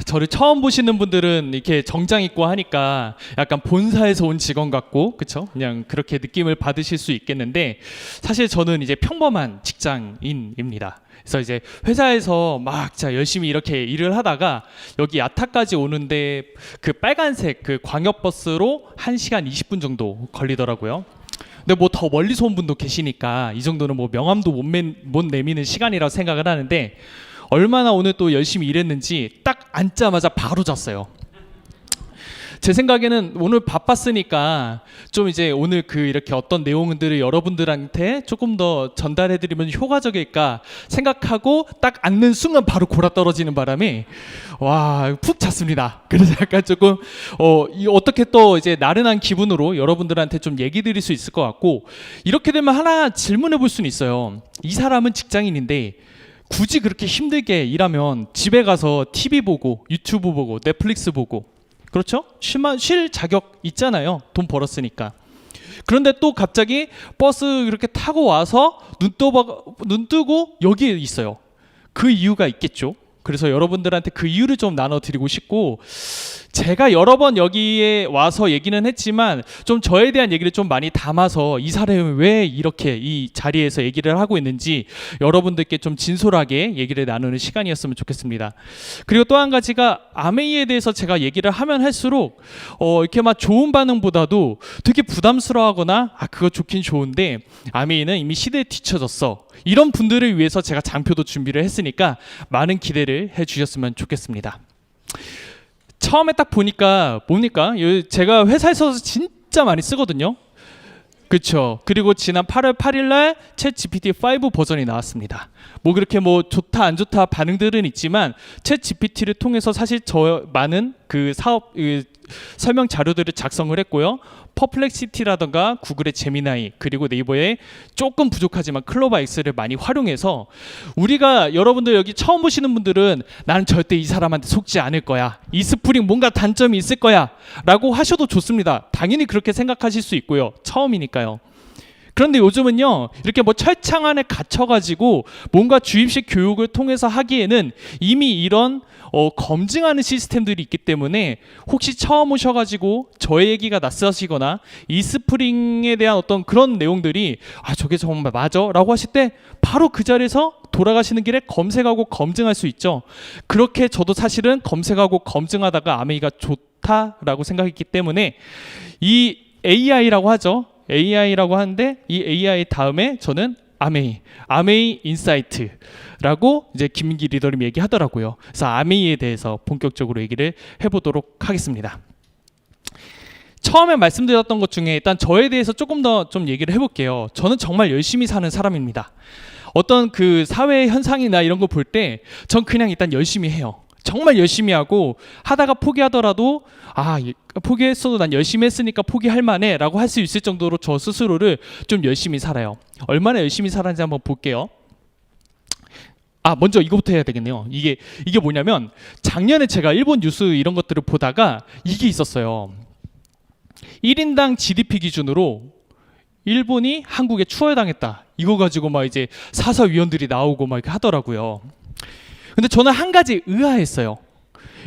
저를 처음 보시는 분들은 이렇게 정장 입고 하니까 약간 본사에서 온 직원 같고, 그쵸? 그냥 그렇게 느낌을 받으실 수 있겠는데, 사실 저는 이제 평범한 직장인입니다. 그래서 이제 회사에서 막 진짜 열심히 이렇게 일을 하다가 여기 야타까지 오는데 그 빨간색 그 광역버스로 1시간 20분 정도 걸리더라고요. 근데 뭐 더 멀리서 온 분도 계시니까 이 정도는 뭐 명함도 못 내미는 시간이라고 생각을 하는데, 얼마나 오늘 또 열심히 일했는지 딱 앉자마자 바로 잤어요. 제 생각에는 오늘 바빴으니까 좀 이제 오늘 그 이렇게 어떤 내용들을 여러분들한테 조금 더 전달해드리면 효과적일까 생각하고 딱 앉는 순간 바로 골아 떨어지는 바람에 와, 푹 잤습니다. 그래서 약간 조금 어떻게 또 이제 나른한 기분으로 여러분들한테 좀 얘기 드릴 수 있을 것 같고, 이렇게 되면 하나 질문해 볼 수는 있어요. 이 사람은 직장인인데 굳이 그렇게 힘들게 일하면 집에 가서 TV 보고 유튜브 보고 넷플릭스 보고, 그렇죠? 쉴 자격 있잖아요. 돈 벌었으니까. 그런데 또 갑자기 버스 이렇게 타고 와서 눈 뜨고 여기에 있어요. 그 이유가 있겠죠. 그래서 여러분들한테 그 이유를 좀 나눠드리고 싶고, 제가 여러 번 여기에 와서 얘기는 했지만 좀 저에 대한 얘기를 좀 많이 담아서 이 사람이 왜 이렇게 이 자리에서 얘기를 하고 있는지 여러분들께 좀 진솔하게 얘기를 나누는 시간이었으면 좋겠습니다. 그리고 또 한 가지가 아메이에 대해서 제가 얘기를 하면 할수록 이렇게 막 좋은 반응보다도 되게 부담스러워하거나 그거 좋긴 좋은데 아메이는 이미 시대에 뒤처졌어, 이런 분들을 위해서 제가 장표도 준비를 했으니까 많은 기대를 해주셨으면 좋겠습니다. 처음에 딱 보니까 뭡니까? 제가 회사에서 진짜 많이 쓰거든요. 그렇죠. 그리고 지난 8월 8일날 챗 GPT-5 버전이 나왔습니다. 뭐 그렇게 뭐 좋다 안 좋다 반응들은 있지만 챗 GPT를 통해서 사실 저 많은 그 사업 설명 자료들을 작성을 했고요. 퍼플렉시티라던가 구글의 제미나이, 그리고 네이버의 조금 부족하지만 클로바 X를 많이 활용해서 우리가, 여러분들 여기 처음 보시는 분들은 나는 절대 이 사람한테 속지 않을 거야, 이 스프링 뭔가 단점이 있을 거야 라고 하셔도 좋습니다. 당연히 그렇게 생각하실 수 있고요. 처음이니까요. 그런데 요즘은요, 이렇게 뭐 철창 안에 갇혀가지고 뭔가 주입식 교육을 통해서 하기에는 이미 이런 검증하는 시스템들이 있기 때문에 혹시 처음 오셔가지고 저의 얘기가 낯서시거나 이 스프링에 대한 어떤 그런 내용들이 저게 정말 맞아? 라고 하실 때 바로 그 자리에서 돌아가시는 길에 검색하고 검증할 수 있죠. 그렇게 저도 사실은 검색하고 검증하다가 아메이가 좋다라고 생각했기 때문에 이 AI라고 하죠. AI라고 하는데 이 AI 다음에 저는 아메이 인사이트라고 이제 김민기 리더님이 얘기하더라고요. 그래서 아메이에 대해서 본격적으로 얘기를 해보도록 하겠습니다. 처음에 말씀드렸던 것 중에 일단 저에 대해서 조금 더 좀 얘기를 해볼게요. 저는 정말 열심히 사는 사람입니다. 어떤 그 사회 현상이나 이런 거 볼 때 전 그냥 일단 열심히 해요. 정말 열심히 하고, 하다가 포기하더라도 포기했어도 난 열심히 했으니까 포기할 만해 라고 할 수 있을 정도로 저 스스로를 좀 열심히 살아요. 얼마나 열심히 살았는지 한번 볼게요. 먼저 이거부터 해야 되겠네요. 이게 뭐냐면, 작년에 제가 일본 뉴스 이런 것들을 보다가 이게 있었어요. 1인당 GDP 기준으로 일본이 한국에 추월당했다, 이거 가지고 막 이제 사사위원들이 나오고 막 이렇게 하더라고요. 근데 저는 한 가지 의아했어요.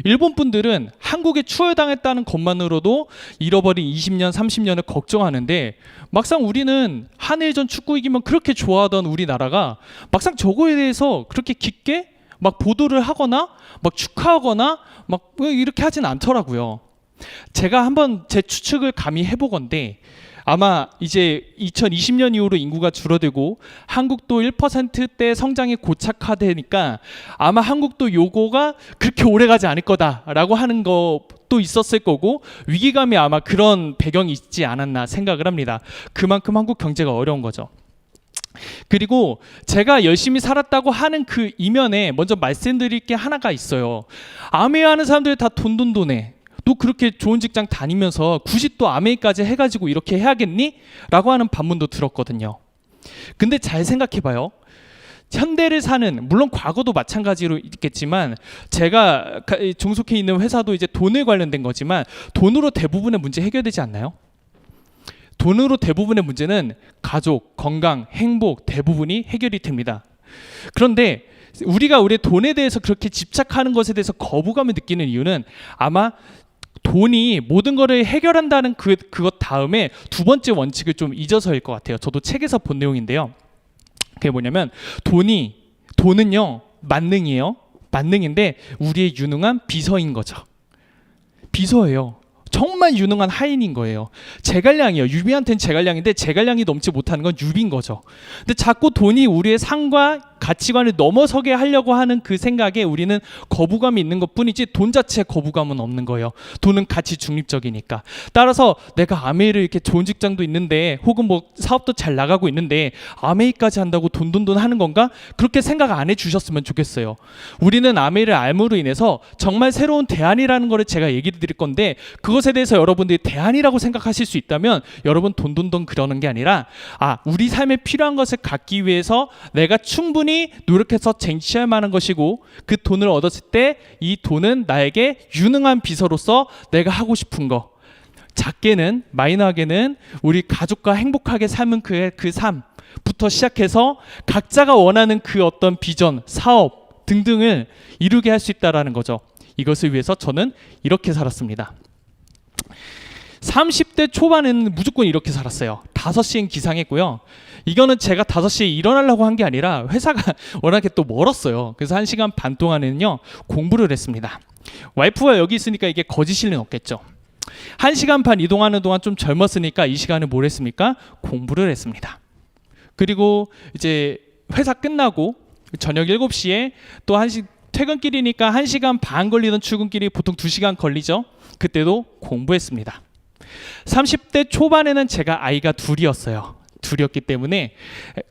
일본 분들은 한국에 추월당했다는 것만으로도 잃어버린 20년, 30년을 걱정하는데, 막상 우리는 한일전 축구 이기면 그렇게 좋아하던 우리나라가 막상 저거에 대해서 그렇게 깊게 막 보도를 하거나 막 축하하거나 막 이렇게 하진 않더라고요. 제가 한번 제 추측을 감히 해보건데, 아마 이제 2020년 이후로 인구가 줄어들고 한국도 1%대 성장이 고착화되니까 아마 한국도 요거가 그렇게 오래가지 않을 거다라고 하는 것도 있었을 거고, 위기감이 아마 그런 배경이 있지 않았나 생각을 합니다. 그만큼 한국 경제가 어려운 거죠. 그리고 제가 열심히 살았다고 하는 그 이면에 먼저 말씀드릴 게 하나가 있어요. 아메이 하는 사람들이 다 돈해. 또 그렇게 좋은 직장 다니면서 굳이 또 아메이까지 해가지고 이렇게 해야겠니? 라고 하는 반문도 들었거든요. 근데 잘 생각해봐요. 현대를 사는, 물론 과거도 마찬가지로 있겠지만 제가 종속해 있는 회사도 이제 돈에 관련된 거지만 돈으로 대부분의 문제 해결되지 않나요? 돈으로 대부분의 문제는 가족, 건강, 행복 대부분이 해결이 됩니다. 그런데 우리가 우리 돈에 대해서 그렇게 집착하는 것에 대해서 거부감을 느끼는 이유는 아마 돈이 모든 것을 해결한다는 그것 다음에 두 번째 원칙을 좀 잊어서일 것 같아요. 저도 책에서 본 내용인데요. 그게 뭐냐면 돈은요 만능이에요. 만능인데 우리의 유능한 비서인 거죠. 비서예요. 정말 유능한 하인인 거예요. 제갈량이에요. 유비한테는 제갈량인데 제갈량이 넘지 못하는 건 유비인 거죠. 근데 자꾸 돈이 우리의 상과 가치관을 넘어서게 하려고 하는 그 생각에 우리는 거부감이 있는 것뿐이지 돈 자체에 거부감은 없는 거예요. 돈은 가치 중립적이니까. 따라서 내가 아메이를 이렇게 좋은 직장도 있는데 혹은 뭐 사업도 잘 나가고 있는데 아메이까지 한다고 돈 하는 건가? 그렇게 생각 안 해주셨으면 좋겠어요. 우리는 아메이를 알므로 인해서 정말 새로운 대안이라는 거를 제가 얘기 드릴 건데 그것에 대해서 여러분들이 대안이라고 생각하실 수 있다면 여러분 돈 그러는 게 아니라 우리 삶에 필요한 것을 갖기 위해서 내가 충분히 노력해서 쟁취할 만한 것이고 그 돈을 얻었을 때 이 돈은 나에게 유능한 비서로서 내가 하고 싶은 거 작게는 마이너하게는 우리 가족과 행복하게 삶은 그 삶부터 시작해서 각자가 원하는 그 어떤 비전, 사업 등등을 이루게 할 수 있다라는 거죠. 이것을 위해서 저는 이렇게 살았습니다. 30대 초반에는 무조건 이렇게 살았어요. 5시엔 기상했고요. 이거는 제가 5시에 일어나려고 한 게 아니라 회사가 워낙에 또 멀었어요. 그래서 1시간 반 동안에는요 공부를 했습니다. 와이프가 여기 있으니까 이게 거짓일 리는 없겠죠. 1시간 반 이동하는 동안 좀 젊었으니까 이 시간에 뭘 했습니까? 공부를 했습니다. 그리고 이제 회사 끝나고 저녁 7시에 또 퇴근길이니까 1시간 반 걸리던 출근길이 보통 2시간 걸리죠. 그때도 공부했습니다. 30대 초반에는 제가 아이가 둘이었기 때문에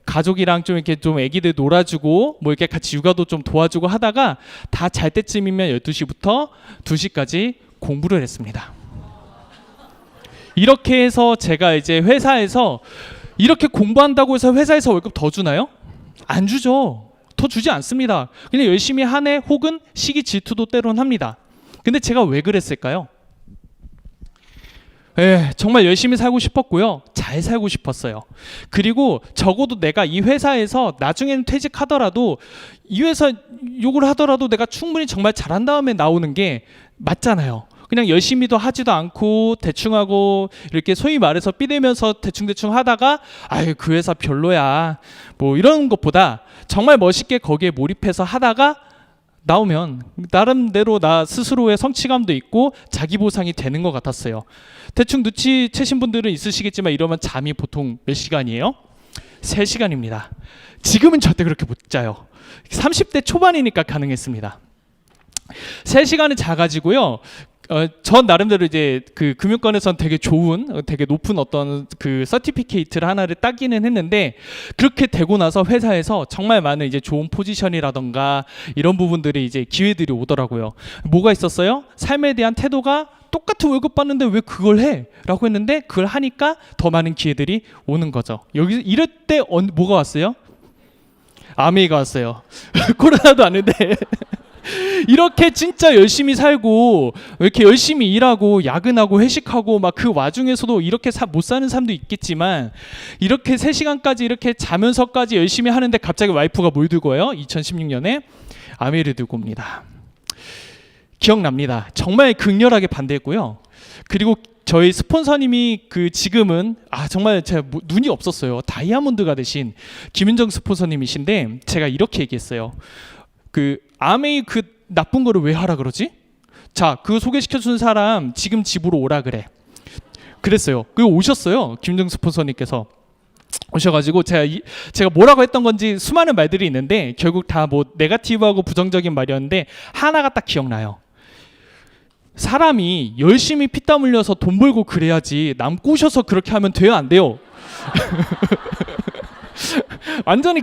가족이랑 좀 이렇게 좀 애기들 놀아주고 뭐 이렇게 같이 육아도 좀 도와주고 하다가 다 잘 때쯤이면 12시부터 2시까지 공부를 했습니다. 이렇게 해서 제가 이제 회사에서 이렇게 공부한다고 해서 회사에서 월급 더 주나요? 안 주죠. 더 주지 않습니다. 그냥 열심히 하네 혹은 시기 질투도 때론 합니다. 근데 제가 왜 그랬을까요? 정말 열심히 살고 싶었고요. 잘 살고 싶었어요. 그리고 적어도 내가 이 회사에서 나중에는 퇴직하더라도 이 회사 욕을 하더라도 내가 충분히 정말 잘한 다음에 나오는 게 맞잖아요. 그냥 열심히도 하지도 않고 대충 하고 이렇게 소위 말해서 삐대면서 대충 하다가 그 회사 별로야 뭐 이런 것보다 정말 멋있게 거기에 몰입해서 하다가 나오면 나름대로 나 스스로의 성취감도 있고 자기 보상이 되는 것 같았어요. 대충 눈치채신 분들은 있으시겠지만 이러면 잠이 보통 몇 시간이에요? 3시간입니다. 지금은 절대 그렇게 못 자요. 30대 초반이니까 가능했습니다. 3시간을 자가지고요. 전 나름대로 이제 그 금융권에선 되게 높은 어떤 그 서티피케이트를 하나를 따기는 했는데 그렇게 되고 나서 회사에서 정말 많은 이제 좋은 포지션이라던가 이런 부분들이 이제 기회들이 오더라고요. 뭐가 있었어요? 삶에 대한 태도가 똑같은 월급 받는데 왜 그걸 해? 라고 했는데 그걸 하니까 더 많은 기회들이 오는 거죠. 여기 이럴 때 뭐가 왔어요? 아메이가 왔어요. 코로나도 왔는데 이렇게 진짜 열심히 살고 이렇게 열심히 일하고 야근하고 회식하고 막 그 와중에서도 이렇게 못 사는 사람도 있겠지만 이렇게 3시간까지 이렇게 자면서까지 열심히 하는데 갑자기 와이프가 뭘 들고 와요? 2016년에 아메이를 들고 옵니다. 기억납니다. 정말 극렬하게 반대했고요. 그리고 저희 스폰서님이 지금은 정말 제가 눈이 없었어요. 다이아몬드가 되신 김윤정 스폰서님이신데 제가 이렇게 얘기했어요. 아메이 나쁜 거를 왜 하라 그러지? 자, 그거 소개시켜준 사람 지금 집으로 오라 그래. 그랬어요. 그리고 오셨어요. 김정 스폰서님께서 오셔가지고 제가 뭐라고 했던 건지 수많은 말들이 있는데 결국 다 뭐 네거티브하고 부정적인 말이었는데 하나가 딱 기억나요. 사람이 열심히 피땀 흘려서 돈 벌고 그래야지 남 꼬셔서 그렇게 하면 돼요, 안 돼요? 완전히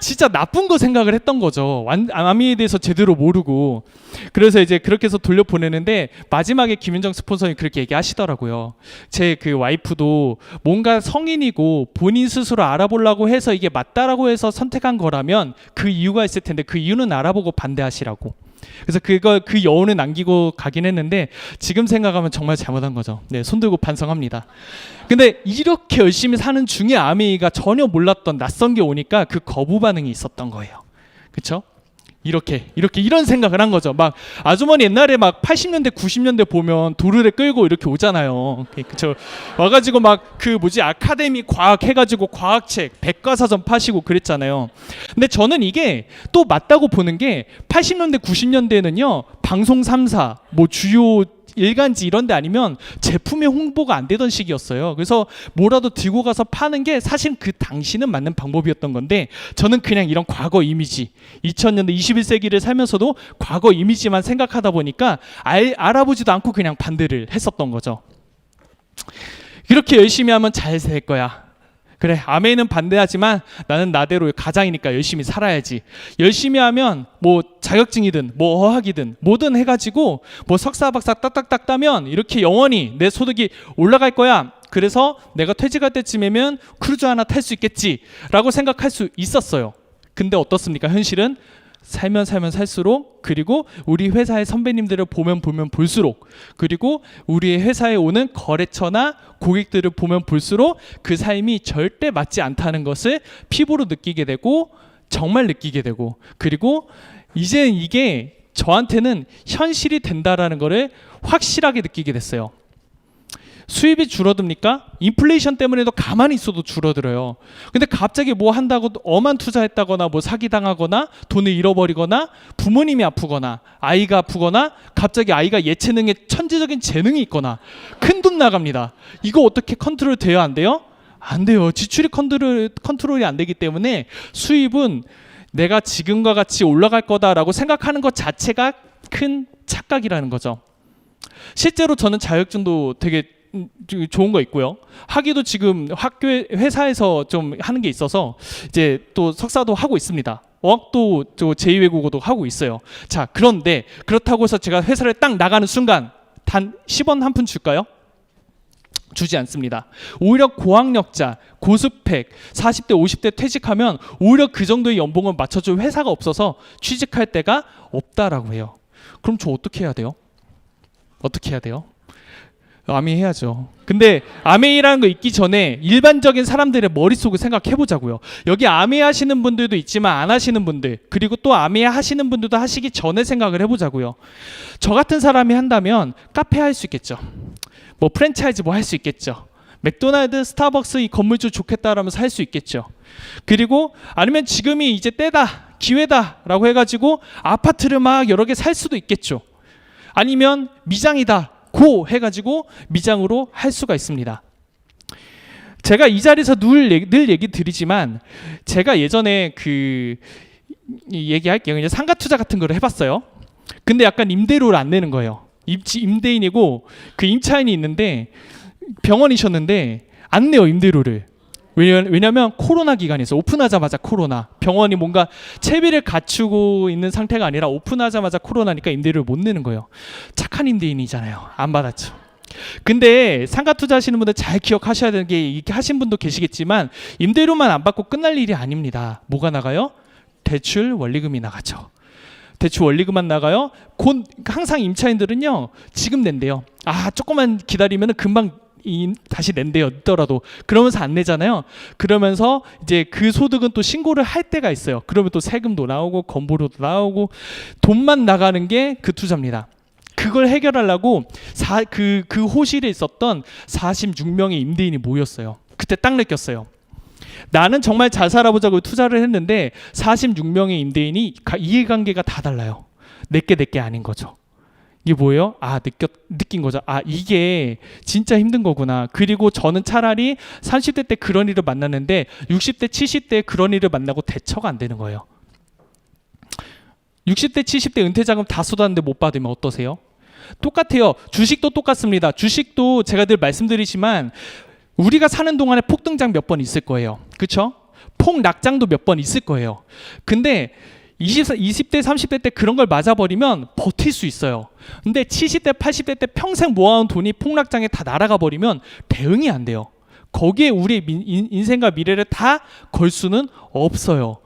진짜 나쁜 거 생각을 했던 거죠. 아미에 대해서 제대로 모르고. 그래서 이제 그렇게 해서 돌려보내는데 마지막에 김윤정 스폰서님 그렇게 얘기하시더라고요. 제 와이프도 뭔가 성인이고 본인 스스로 알아보려고 해서 이게 맞다라고 해서 선택한 거라면 그 이유가 있을 텐데 그 이유는 알아보고 반대하시라고. 그래서 그 여운을 남기고 가긴 했는데 지금 생각하면 정말 잘못한 거죠. 네, 손들고 반성합니다. 근데 이렇게 열심히 사는 중에 아메이가 전혀 몰랐던 낯선 게 오니까 그 거부 반응이 있었던 거예요. 그쵸? 이런 생각을 한 거죠. 막 아주머니 옛날에 막 80년대 90년대 보면 도르래 끌고 이렇게 오잖아요. 그쵸? 와가지고 막 그 아카데미 과학 해가지고 과학책 백과사전 파시고 그랬잖아요. 근데 저는 이게 또 맞다고 보는 게 80년대 90년대에는요 방송 3사 뭐 주요 일간지 이런 데 아니면 제품의 홍보가 안 되던 시기였어요. 그래서 뭐라도 들고 가서 파는 게 사실 그 당시는 맞는 방법이었던 건데 저는 그냥 이런 과거 이미지 2000년대 21세기를 살면서도 과거 이미지만 생각하다 보니까 알아보지도 않고 그냥 반대를 했었던 거죠. 이렇게 열심히 하면 잘 될 거야. 그래, 아멘은 반대하지만 나는 나대로 가장이니까 열심히 살아야지. 열심히 하면 뭐 자격증이든 뭐 어학이든 뭐든 해가지고 뭐 석사 박사 딱딱딱 따면 이렇게 영원히 내 소득이 올라갈 거야. 그래서 내가 퇴직할 때쯤이면 크루즈 하나 탈 수 있겠지라고 생각할 수 있었어요. 근데 어떻습니까? 현실은 살면 살수록, 그리고 우리 회사의 선배님들을 보면 볼수록, 그리고 우리 회사에 오는 거래처나 고객들을 보면 볼수록 그 삶이 절대 맞지 않다는 것을 피부로 느끼게 되고 정말 느끼게 되고, 그리고 이제 이게 저한테는 현실이 된다라는 거를 확실하게 느끼게 됐어요. 수입이 줄어듭니까? 인플레이션 때문에도 가만히 있어도 줄어들어요. 근데 갑자기 뭐 한다고 엄한 투자했다거나 뭐 사기당하거나 돈을 잃어버리거나 부모님이 아프거나 아이가 아프거나 갑자기 아이가 예체능에 천재적인 재능이 있거나 큰 돈 나갑니다. 이거 어떻게 컨트롤 돼요? 안 돼요? 안 돼요. 지출이 컨트롤이 안 되기 때문에 수입은 내가 지금과 같이 올라갈 거다라고 생각하는 것 자체가 큰 착각이라는 거죠. 실제로 저는 자격증도 되게 좋은 거 있고요. 학위도 지금 회사에서 좀 하는 게 있어서 이제 또 석사도 하고 있습니다. 어학도 제2외국어도 하고 있어요. 자, 그런데 그렇다고 해서 제가 회사를 딱 나가는 순간 단 10원 한 푼 줄까요? 주지 않습니다. 오히려 고학력자, 고스펙, 40대, 50대 퇴직하면 오히려 그 정도의 연봉을 맞춰줄 회사가 없어서 취직할 데가 없다라고 해요. 그럼 저 어떻게 해야 돼요? 어떻게 해야 돼요? 아메이 해야죠. 근데 아메이라는 거 있기 전에 일반적인 사람들의 머릿속을 생각해 보자고요. 여기 아메이 하시는 분들도 있지만 안 하시는 분들, 그리고 또 아메이 하시는 분들도 하시기 전에 생각을 해보자고요. 저 같은 사람이 한다면 카페 할 수 있겠죠. 뭐 프랜차이즈 뭐 할 수 있겠죠. 맥도날드, 스타벅스 이 건물주 좋겠다라면서 할 수 있겠죠. 그리고 아니면 지금이 이제 때다, 기회다라고 해가지고 아파트를 막 여러 개 살 수도 있겠죠. 아니면 미장이다 고 해가지고 미장으로 할 수가 있습니다. 제가 이 자리에서 늘 얘기 드리지만 제가 예전에 얘기할게요. 그냥 상가 투자 같은 거를 해봤어요. 근데 약간 임대료를 안 내는 거예요. 임대인이고 그 임차인이 있는데 병원이셨는데 안 내요, 임대료를. 왜냐면 코로나 기간에서 오픈하자마자 코로나, 병원이 뭔가 채비를 갖추고 있는 상태가 아니라 오픈하자마자 코로나니까 임대료를 못 내는 거예요. 착한 임대인이잖아요. 안 받았죠. 근데 상가 투자하시는 분들 잘 기억하셔야 되는 게, 이렇게 하신 분도 계시겠지만 임대료만 안 받고 끝날 일이 아닙니다. 뭐가 나가요? 대출 원리금이 나가죠. 대출 원리금만 나가요. 곧 항상 임차인들은요 지금 낸대요. 아, 조금만 기다리면 금방 다시 낸대요. 늦더라도. 그러면서 안 내잖아요. 그러면서 이제 그 소득은 또 신고를 할 때가 있어요. 그러면 또 세금도 나오고 건보료도 나오고 돈만 나가는 게 그 투자입니다. 그걸 해결하려고 그 호실에 있었던 46명의 임대인이 모였어요. 그때 딱 느꼈어요. 나는 정말 잘 살아보자고 투자를 했는데 46명의 임대인이 이해관계가 다 달라요. 내게 아닌 거죠. 이게 뭐예요? 아, 느낀 거죠. 아, 이게 진짜 힘든 거구나. 그리고 저는 차라리 30대 때 그런 일을 만났는데 60대, 70대 그런 일을 만나고 대처가 안 되는 거예요. 60대, 70대 은퇴자금 다 쏟았는데 못 받으면 어떠세요? 똑같아요. 주식도 똑같습니다. 주식도 제가 늘 말씀드리지만 우리가 사는 동안에 폭등장 몇 번 있을 거예요. 그렇죠? 폭락장도 몇 번 있을 거예요. 근데 20대, 30대 때 그런 걸 맞아버리면 버틸 수 있어요. 근데 70대, 80대 때 평생 모아온 돈이 폭락장에 다 날아가 버리면 대응이 안 돼요. 거기에 우리의 인생과 미래를 다 걸 수는 없어요.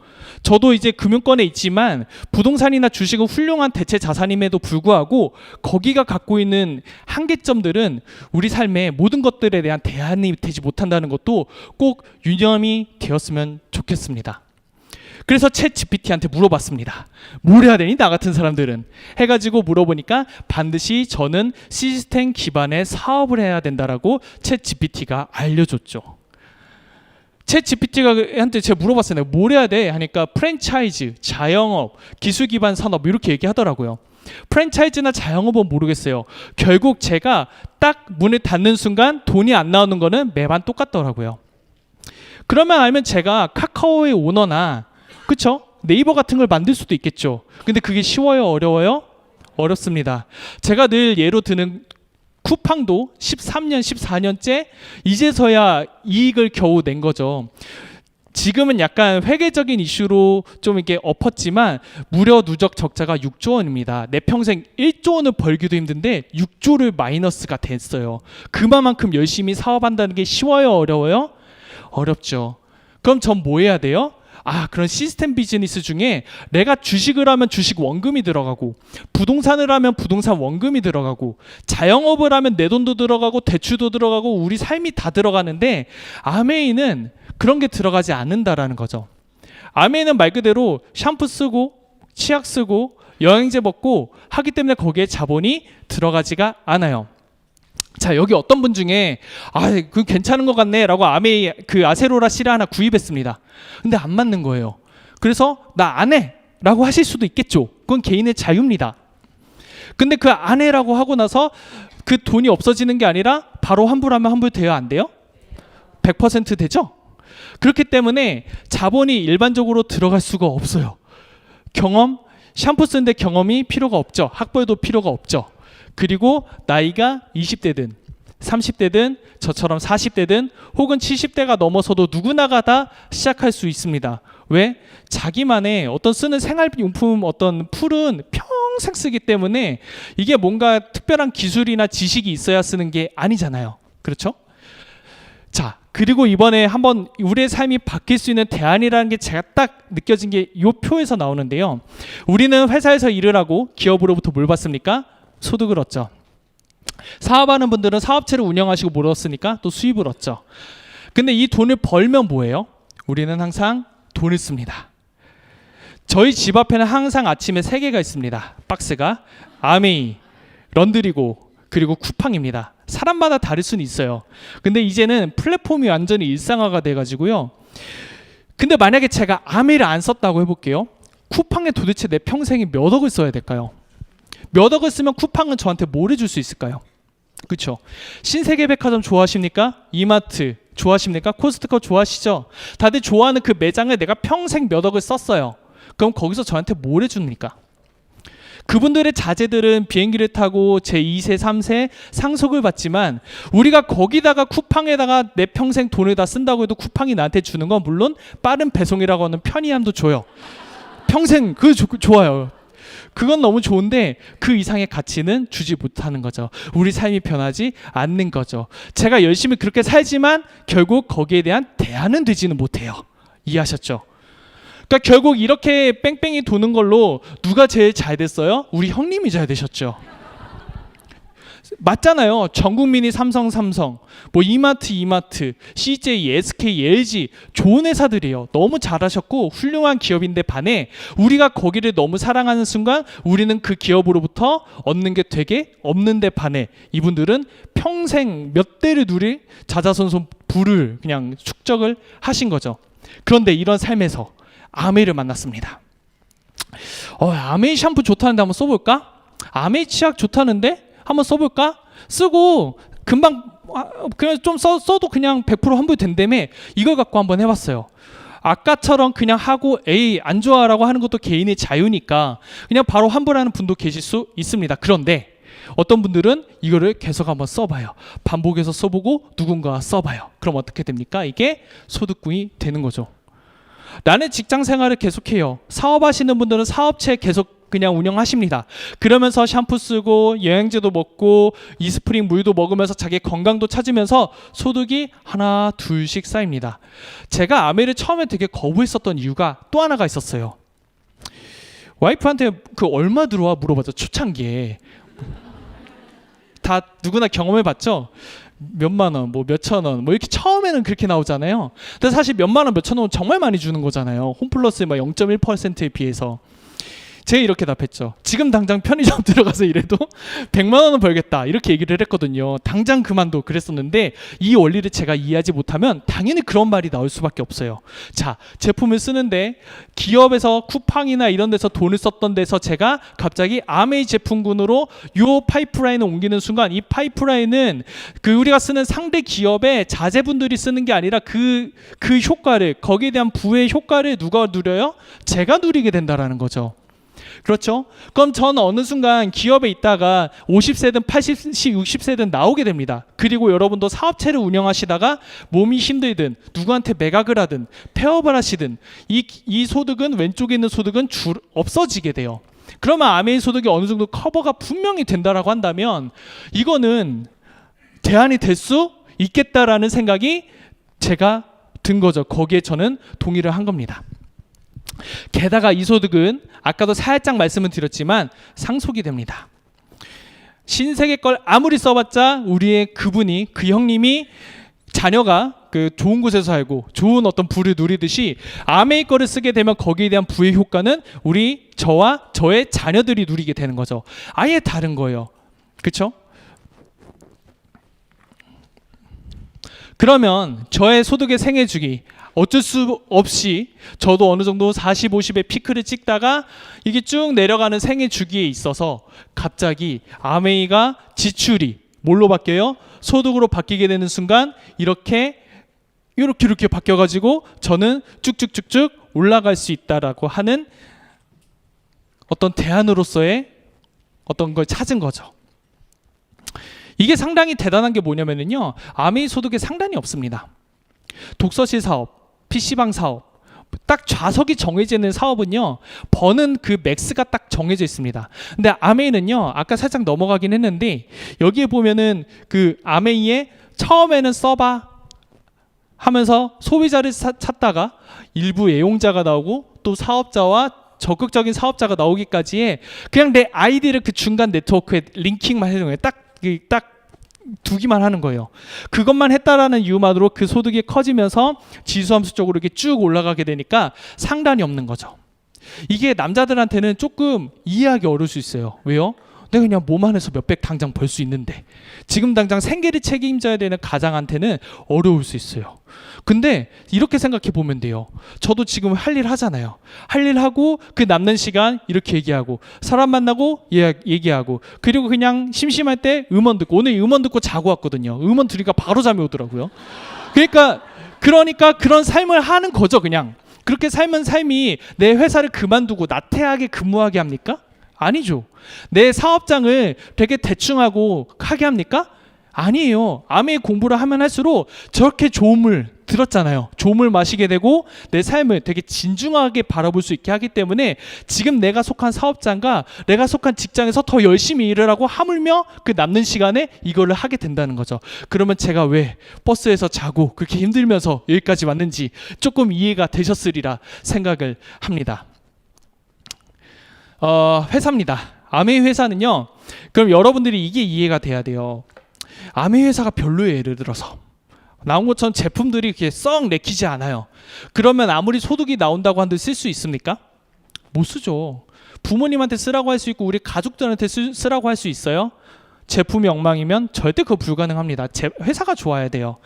저도 이제 금융권에 있지만 부동산이나 주식은 훌륭한 대체 자산임에도 불구하고 거기가 갖고 있는 한계점들은 우리 삶의 모든 것들에 대한 대안이 되지 못한다는 것도 꼭 유념이 되었으면 좋겠습니다. 그래서 챗 GPT한테 물어봤습니다. 뭘 해야 되니 나 같은 사람들은 해가지고 물어보니까 반드시 저는 시스템 기반의 사업을 해야 된다라고 챗 GPT가 알려줬죠. 챗 GPT가 한테 제가 물어봤어요. 내가 뭘 해야 돼? 하니까 프랜차이즈, 자영업, 기술 기반 산업 이렇게 얘기하더라고요. 프랜차이즈나 자영업은 모르겠어요. 결국 제가 딱 문을 닫는 순간 돈이 안 나오는 거는 매번 똑같더라고요. 그러면 알면 제가 카카오의 오너나 그쵸? 네이버 같은 걸 만들 수도 있겠죠. 근데 그게 쉬워요? 어려워요? 어렵습니다. 제가 늘 예로 드는 쿠팡도 13년, 14년째 이제서야 이익을 겨우 낸 거죠. 지금은 약간 회계적인 이슈로 좀 이렇게 엎었지만 무려 누적 적자가 6조 원입니다. 내 평생 1조 원을 벌기도 힘든데 6조를 마이너스가 됐어요. 그만큼 열심히 사업한다는 게 쉬워요? 어려워요? 어렵죠. 그럼 전 뭐 해야 돼요? 그런 시스템 비즈니스 중에 내가 주식을 하면 주식 원금이 들어가고 부동산을 하면 부동산 원금이 들어가고 자영업을 하면 내 돈도 들어가고 대출도 들어가고 우리 삶이 다 들어가는데 아메이는 그런 게 들어가지 않는다라는 거죠. 아메이는 말 그대로 샴푸 쓰고 치약 쓰고 영양제 먹고 하기 때문에 거기에 자본이 들어가지가 않아요. 자, 여기 어떤 분 중에 그 괜찮은 것 같네 라고 아메이 그 아세로라 씨를 하나 구입했습니다. 근데 안 맞는 거예요. 그래서 나 안 해 라고 하실 수도 있겠죠. 그건 개인의 자유입니다. 근데 그 안 해라고 하고 나서 그 돈이 없어지는 게 아니라 바로 환불하면 환불돼요? 안 돼요? 100% 되죠? 그렇기 때문에 자본이 일반적으로 들어갈 수가 없어요. 경험, 샴푸 쓰는데 경험이 필요가 없죠. 학벌도 필요가 없죠. 그리고 나이가 20대든 30대든 저처럼 40대든 혹은 70대가 넘어서도 누구나가 다 시작할 수 있습니다. 왜? 자기만의 어떤 쓰는 생활용품 어떤 풀은 평생 쓰기 때문에 이게 뭔가 특별한 기술이나 지식이 있어야 쓰는 게 아니잖아요. 그렇죠? 자, 그리고 이번에 한번 우리의 삶이 바뀔 수 있는 대안이라는 게 제가 딱 느껴진 게 이 표에서 나오는데요. 우리는 회사에서 일을 하고 기업으로부터 뭘 받습니까? 소득을 얻죠. 사업하는 분들은 사업체를 운영하시고 뭘 얻었으니까 또 수입을 얻죠. 근데 이 돈을 벌면 뭐예요? 우리는 항상 돈을 씁니다. 저희 집 앞에는 항상 아침에 3개가 있습니다. 박스가 아메이, 런드리고 그리고 쿠팡입니다. 사람마다 다를 수는 있어요. 근데 이제는 플랫폼이 완전히 일상화가 돼가지고요. 근데 만약에 제가 아메이를 안 썼다고 해볼게요. 쿠팡에 도대체 내 평생에 몇 억을 써야 될까요? 몇 억을 쓰면 쿠팡은 저한테 뭘 해줄 수 있을까요? 그렇죠? 신세계백화점 좋아하십니까? 이마트 좋아하십니까? 코스트코 좋아하시죠? 다들 좋아하는 그 매장을 내가 평생 몇 억을 썼어요. 그럼 거기서 저한테 뭘 해줍니까? 그분들의 자제들은 비행기를 타고 제2세, 3세 상속을 받지만 우리가 거기다가 쿠팡에다가 내 평생 돈을 다 쓴다고 해도 쿠팡이 나한테 주는 건 물론 빠른 배송이라고 하는 편의함도 줘요. 평생 그거 좋아요. 그건 너무 좋은데 그 이상의 가치는 주지 못하는 거죠. 우리 삶이 변하지 않는 거죠. 제가 열심히 그렇게 살지만 결국 거기에 대한 대안은 되지는 못해요. 이해하셨죠? 그러니까 결국 이렇게 뺑뺑이 도는 걸로 누가 제일 잘 됐어요? 우리 형님이 잘 되셨죠. 맞잖아요. 전 국민이 삼성, 뭐 이마트, CJ, SK, LG 좋은 회사들이에요. 너무 잘하셨고 훌륭한 기업인데 반해 우리가 거기를 너무 사랑하는 순간 우리는 그 기업으로부터 얻는 게 되게 없는데 반해 이분들은 평생 몇 대를 누릴 자자손손 부를 그냥 축적을 하신 거죠. 그런데 이런 삶에서 아메이를 만났습니다. 아메이 샴푸 좋다는데 한번 써볼까? 아메이 치약 좋다는데 한번 써볼까? 쓰고 금방 그냥 좀 써도 그냥 100% 환불 된다며 이걸 갖고 한번 해봤어요. 아까처럼 그냥 하고 에이 안 좋아라고 하는 것도 개인의 자유니까 그냥 바로 환불하는 분도 계실 수 있습니다. 그런데 어떤 분들은 이거를 계속 한번 써봐요. 반복해서 써보고 누군가 써봐요. 그럼 어떻게 됩니까? 이게 소득군이 되는 거죠. 나는 직장 생활을 계속해요. 사업하시는 분들은 사업체 계속 그냥 운영하십니다. 그러면서 샴푸 쓰고 영양제도 먹고 이스프링 물도 먹으면서 자기 건강도 찾으면서 소득이 하나 둘씩 쌓입니다. 제가 아메이를 처음에 되게 거부했었던 이유가 또 하나가 있었어요. 와이프한테 그 얼마 들어와 물어봤죠. 초창기에. 다 누구나 경험해봤죠. 몇만 원, 뭐 몇천 원, 뭐 이렇게 처음에는 그렇게 나오잖아요. 근데 사실 몇만 원, 몇천 원 정말 많이 주는 거잖아요. 홈플러스 막 0.1%에 비해서. 제가 이렇게 답했죠. 지금 당장 편의점 들어가서 일해도 100만 원은 벌겠다 이렇게 얘기를 했거든요. 당장 그만둬 그랬었는데 이 원리를 제가 이해하지 못하면 당연히 그런 말이 나올 수밖에 없어요. 자, 제품을 쓰는데 기업에서 쿠팡이나 이런 데서 돈을 썼던 데서 제가 갑자기 아메이 제품군으로 요 파이프라인을 옮기는 순간 이 파이프라인은 그 우리가 쓰는 상대 기업의 자제분들이 쓰는 게 아니라 그 효과를, 거기에 대한 부의 효과를 누가 누려요? 제가 누리게 된다라는 거죠. 그렇죠? 그럼 저는 어느 순간 기업에 있다가 50세든 80세, 60세든 나오게 됩니다. 그리고 여러분도 사업체를 운영하시다가 몸이 힘들든 누구한테 매각을 하든 폐업을 하시든 이 소득은, 왼쪽에 있는 소득은 없어지게 돼요. 그러면 아메이 소득이 어느 정도 커버가 분명히 된다라고 한다면 이거는 대안이 될 수 있겠다라는 생각이 제가 든 거죠. 거기에 저는 동의를 한 겁니다. 게다가 이 소득은 아까도 살짝 말씀을 드렸지만 상속이 됩니다. 신세계 걸 아무리 써봤자 우리의 그분이, 그 형님이, 자녀가 그 좋은 곳에서 살고 좋은 어떤 부를 누리듯이 아메이 거를 쓰게 되면 거기에 대한 부의 효과는 저와 저의 자녀들이 누리게 되는 거죠. 아예 다른 거예요. 그렇죠? 그러면 저의 소득의 생애주기, 어쩔 수 없이 저도 어느 정도 40, 50의 피크를 찍다가 이게 쭉 내려가는 생애 주기에 있어서 갑자기 아메이가 지출이 뭘로 바뀌어요? 소득으로 바뀌게 되는 순간 이렇게 바뀌어가지고 저는 쭉쭉쭉쭉 올라갈 수 있다라고 하는 어떤 대안으로서의 어떤 걸 찾은 거죠. 이게 상당히 대단한 게 뭐냐면요, 아메이 소득에 상단이 없습니다. 독서실 사업, PC방 사업, 딱 좌석이 정해져 있는 사업은요, 버는 그 맥스가 딱 정해져 있습니다. 근데 아메이는요, 아까 살짝 넘어가긴 했는데 여기에 보면은 그 아메이에 처음에는 써봐 하면서 소비자를 찾다가 일부 애용자가 나오고 또 사업자와 적극적인 사업자가 나오기까지의 그냥 내 아이디를 그 중간 네트워크에 링킹만 해주는 거예요. 딱 두기만 하는 거예요. 그것만 했다라는 이유만으로 그 소득이 커지면서 지수함수 쪽으로 이렇게 쭉 올라가게 되니까 상단이 없는 거죠. 이게 남자들한테는 조금 이해하기 어려울 수 있어요. 왜요? 내가 그냥 몸 안에서 몇백 당장 벌 수 있는데, 지금 당장 생계를 책임져야 되는 가장한테는 어려울 수 있어요. 근데 이렇게 생각해 보면 돼요. 저도 지금 할 일 하잖아요. 할 일 하고 그 남는 시간 이렇게 얘기하고 사람 만나고 얘기하고, 그리고 그냥 심심할 때 음원 듣고, 오늘 음원 듣고 자고 왔거든요. 음원 들으니까 바로 잠이 오더라고요. 그러니까 그런 삶을 하는 거죠. 그냥 그렇게 삶은 삶이 내 회사를 그만두고 나태하게 근무하게 합니까? 아니죠. 내 사업장을 되게 대충하고 하게 합니까? 아니에요. 아메이 공부를 하면 할수록 저렇게 좋음을 들었잖아요. 좋음을 마시게 되고 내 삶을 되게 진중하게 바라볼 수 있게 하기 때문에 지금 내가 속한 사업장과 내가 속한 직장에서 더 열심히 일을 하고 하물며 그 남는 시간에 이거를 하게 된다는 거죠. 그러면 제가 왜 버스에서 자고 그렇게 힘들면서 여기까지 왔는지 조금 이해가 되셨으리라 생각을 합니다. 회사입니다. 아메이 회사는요, 그럼 여러분들이 이게 이해가 돼야 돼요. 아메이 회사가 별로예요. 예를 들어서 나온 것처럼 제품들이 이렇게 썩 내키지 않아요. 그러면 아무리 소득이 나온다고 한들 쓸 수 있습니까? 못 쓰죠. 부모님한테 쓰라고 할 수 있고 우리 가족들한테 쓰라고 할 수 있어요? 제품이 엉망이면 절대 그거 불가능합니다. 회사가 좋아야 돼요.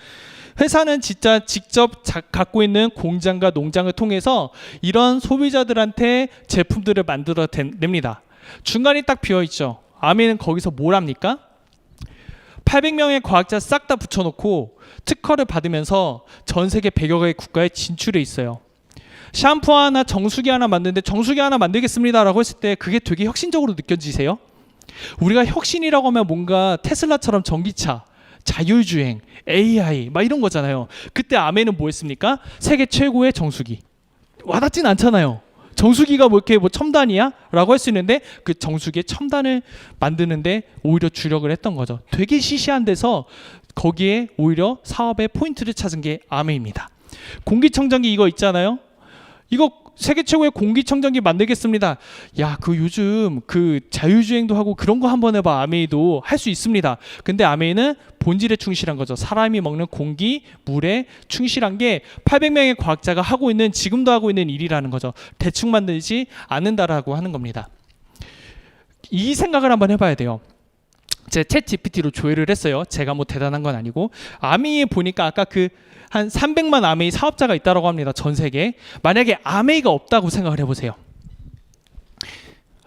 회사는 진짜 직접 갖고 있는 공장과 농장을 통해서 이런 소비자들한테 제품들을 만들어냅니다. 중간이 딱 비어있죠. 아메이는 거기서 뭘 합니까? 800명의 과학자 싹 다 붙여놓고 특허를 받으면서 전 세계 100여 개의 국가에 진출해 있어요. 샴푸 하나, 정수기 하나 만드는데 정수기 하나 만들겠습니다 라고 했을 때 그게 되게 혁신적으로 느껴지세요? 우리가 혁신이라고 하면 뭔가 테슬라처럼 전기차, 자율주행, AI 막 이런 거잖아요. 그때 아메이는 뭐 했습니까? 세계 최고의 정수기. 와닿진 않잖아요. 정수기가 뭐 이렇게 뭐 첨단이야? 라고 할 수 있는데 그 정수기의 첨단을 만드는데 오히려 주력을 했던 거죠. 되게 시시한 데서 거기에 오히려 사업의 포인트를 찾은 게 아메이입니다. 공기청정기 이거 있잖아요. 이거 세계 최고의 공기청정기 만들겠습니다. 야, 그 요즘 그 자율주행도 하고 그런 거 한번 해봐. 아메이도 할 수 있습니다. 근데 아메이는 본질에 충실한 거죠. 사람이 먹는 공기, 물에 충실한 게 800명의 과학자가 하고 있는, 지금도 하고 있는 일이라는 거죠. 대충 만들지 않는다라고 하는 겁니다. 이 생각을 한번 해봐야 돼요. 제 챗 GPT로 조회를 했어요. 제가 뭐 대단한 건 아니고, 아메이에 보니까 아까 그 한 300만 아메이 사업자가 있다고 합니다. 전 세계에. 만약에 아메이가 없다고 생각을 해보세요.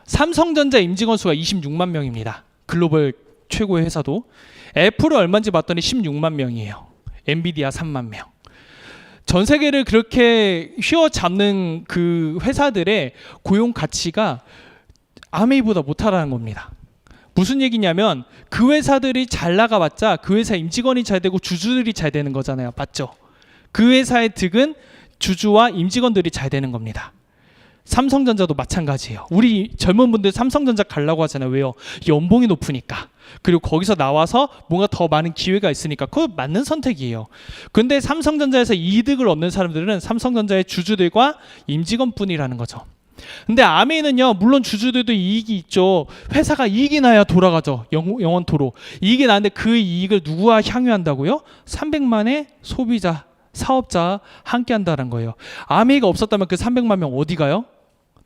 삼성전자 임직원 수가 26만 명입니다. 글로벌 최고의 회사도. 애플은 얼마인지 봤더니 16만 명이에요. 엔비디아 3만 명. 전 세계를 그렇게 휘어잡는 그 회사들의 고용 가치가 아메이보다 못하다는 겁니다. 무슨 얘기냐면 그 회사들이 잘 나가봤자 그 회사 임직원이 잘 되고 주주들이 잘 되는 거잖아요. 맞죠? 그 회사의 득은 주주와 임직원들이 잘 되는 겁니다. 삼성전자도 마찬가지예요. 우리 젊은 분들 삼성전자 가려고 하잖아요. 왜요? 연봉이 높으니까. 그리고 거기서 나와서 뭔가 더 많은 기회가 있으니까. 그거 맞는 선택이에요. 근데 삼성전자에서 이득을 얻는 사람들은 삼성전자의 주주들과 임직원뿐이라는 거죠. 근데 아메이는요, 물론 주주들도 이익이 있죠. 회사가 이익이 나야 돌아가죠. 영원토록. 이익이 나는데 그 이익을 누구와 향유한다고요? 300만의 소비자, 사업자 함께 한다는 거예요. 아메이가 없었다면 그 300만 명 어디 가요?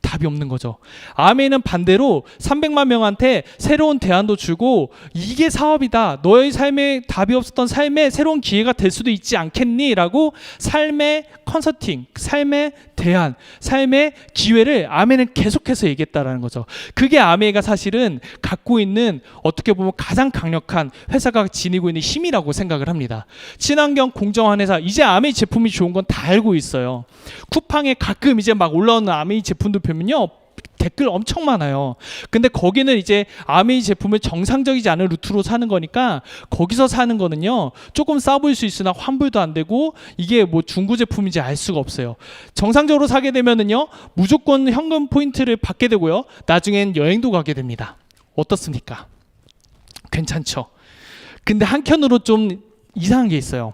답이 없는 거죠. 아메이는 반대로 300만 명한테 새로운 대안도 주고, 이게 사업이다. 너의 삶에 답이 없었던 삶에 새로운 기회가 될 수도 있지 않겠니? 라고 삶의 컨설팅, 삶의 대안, 삶의 기회를 아메이는 계속해서 얘기했다라는 거죠. 그게 아메이가 사실은 갖고 있는, 어떻게 보면 가장 강력한, 회사가 지니고 있는 힘이라고 생각을 합니다. 친환경 공정한 회사, 이제 아메이 제품이 좋은 건 다 알고 있어요. 쿠팡에 가끔 이제 막 올라오는 아메이 제품도 보면요, 댓글 엄청 많아요. 근데 거기는 이제 아메이 제품을 정상적이지 않은 루트로 사는 거니까, 거기서 사는 거는요 조금 싸 보일 수 있으나 환불도 안 되고, 이게 뭐 중고 제품인지 알 수가 없어요. 정상적으로 사게 되면은요 무조건 현금 포인트를 받게 되고요, 나중엔 여행도 가게 됩니다. 어떻습니까? 괜찮죠? 근데 한켠으로 좀 이상한 게 있어요.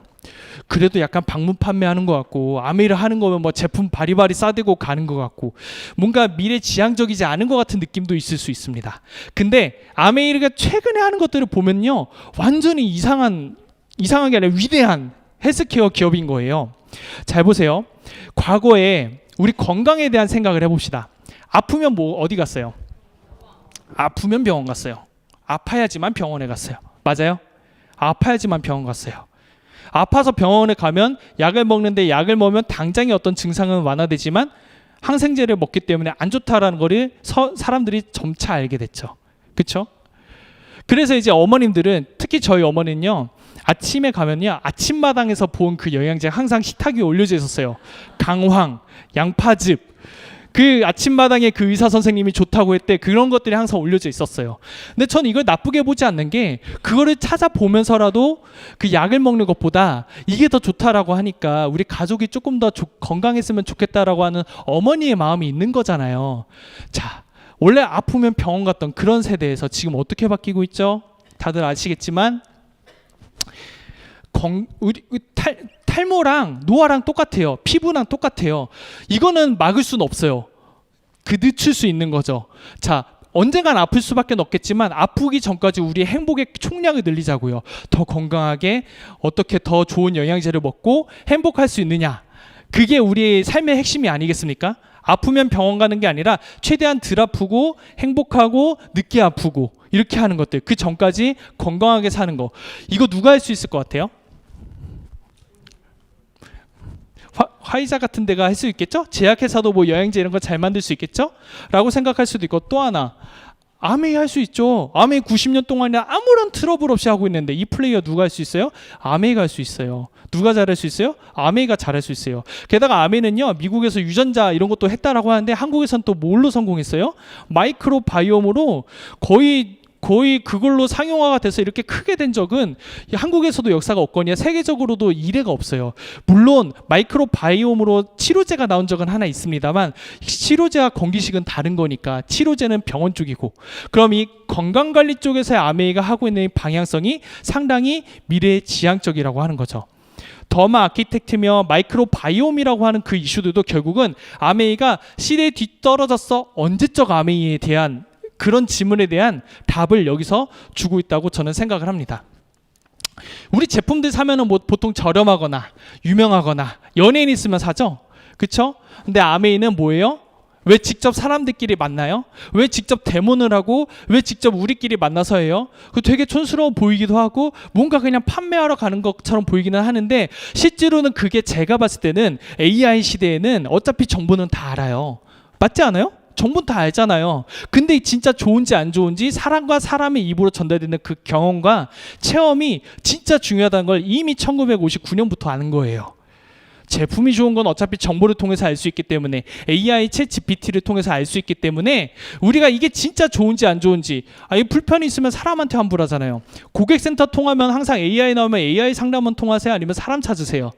그래도 약간 방문 판매하는 것 같고, 아메이를 하는 거면 뭐 제품 바리바리 싸대고 가는 것 같고, 뭔가 미래지향적이지 않은 것 같은 느낌도 있을 수 있습니다. 근데 아메이가 최근에 하는 것들을 보면요, 완전히 이상한 게 아니라 위대한 헬스케어 기업인 거예요. 잘 보세요. 과거에 우리 건강에 대한 생각을 해봅시다. 아프면 뭐 어디 갔어요? 아프면 병원 갔어요. 아파야지만 병원에 갔어요. 맞아요? 아파야지만 병원 갔어요. 아파서 병원에 가면 약을 먹는데, 약을 먹으면 당장의 어떤 증상은 완화되지만 항생제를 먹기 때문에 안 좋다라는 거를 사람들이 점차 알게 됐죠. 그렇죠? 그래서 이제 어머님들은, 특히 저희 어머니는요, 아침에 가면요, 아침마당에서 본 그 영양제 항상 식탁 위에 올려져 있었어요. 강황, 양파즙. 그 아침마당에 그 의사 선생님이 좋다고 했대. 그런 것들이 항상 올려져 있었어요. 근데 전 이걸 나쁘게 보지 않는 게, 그거를 찾아보면서라도 그 약을 먹는 것보다 이게 더 좋다라고 하니까 우리 가족이 조금 더 건강했으면 좋겠다라고 하는 어머니의 마음이 있는 거잖아요. 자, 원래 아프면 병원 갔던 그런 세대에서 지금 어떻게 바뀌고 있죠? 다들 아시겠지만 탈모랑 노화랑 똑같아요. 피부랑 똑같아요. 이거는 막을 수는 없어요. 그 늦출 수 있는 거죠. 자, 언젠간 아플 수밖에 없겠지만 아프기 전까지 우리의 행복의 총량을 늘리자고요. 더 건강하게 어떻게 더 좋은 영양제를 먹고 행복할 수 있느냐. 그게 우리의 삶의 핵심이 아니겠습니까? 아프면 병원 가는 게 아니라 최대한 덜 아프고 행복하고 늦게 아프고 이렇게 하는 것들, 그 전까지 건강하게 사는 거. 이거 누가 할 수 있을 것 같아요? 화이자 같은 데가 할 수 있겠죠? 제약회사도 뭐 여행제 이런 거 잘 만들 수 있겠죠? 라고 생각할 수도 있고, 또 하나, 아메이 할 수 있죠. 아메이 90년 동안이나 아무런 트러블 없이 하고 있는데, 이 플레이어 누가 할 수 있어요? 아메이가 할 수 있어요. 누가 잘할 수 있어요? 아메이가 잘할 수 있어요. 게다가 아메이는요, 미국에서 유전자 이런 것도 했다라고 하는데, 한국에서는 또 뭘로 성공했어요? 마이크로 바이옴으로 거의 그걸로 상용화가 돼서 이렇게 크게 된 적은 한국에서도 역사가 없거니와 세계적으로도 이례가 없어요. 물론 마이크로 바이옴으로 치료제가 나온 적은 하나 있습니다만, 치료제와 건기식은 다른 거니까 치료제는 병원 쪽이고, 그럼 이 건강관리 쪽에서의 아메이가 하고 있는 방향성이 상당히 미래지향적이라고 하는 거죠. 더마 아키텍트며 마이크로바이옴이라고 하는 그 이슈들도 결국은 아메이가 시대에 뒤떨어졌어 언제적 아메이에 대한 그런 질문에 대한 답을 여기서 주고 있다고 저는 생각을 합니다. 우리 제품들 사면은 뭐 보통 저렴하거나 유명하거나 연예인 있으면 사죠. 그쵸? 근데 아메이는 뭐예요? 왜 직접 사람들끼리 만나요? 왜 직접 데모를 하고 왜 직접 우리끼리 만나서 해요? 그 되게 촌스러워 보이기도 하고 뭔가 그냥 판매하러 가는 것처럼 보이기는 하는데 실제로는 그게 제가 봤을 때는 AI 시대에는 어차피 정보는 다 알아요. 맞지 않아요? 정보는 다 알잖아요. 근데 진짜 좋은지 안 좋은지 사람과 사람의 입으로 전달되는 그 경험과 체험이 진짜 중요하다는 걸 이미 1959년부터 아는 거예요. 제품이 좋은 건 어차피 정보를 통해서 알 수 있기 때문에 AI 챗 GPT를 통해서 알 수 있기 때문에 우리가 이게 진짜 좋은지 안 좋은지 이 불편이 있으면 사람한테 환불하잖아요. 고객센터 통하면 항상 AI 나오면 AI 상담원 통하세요? 아니면 사람 찾으세요?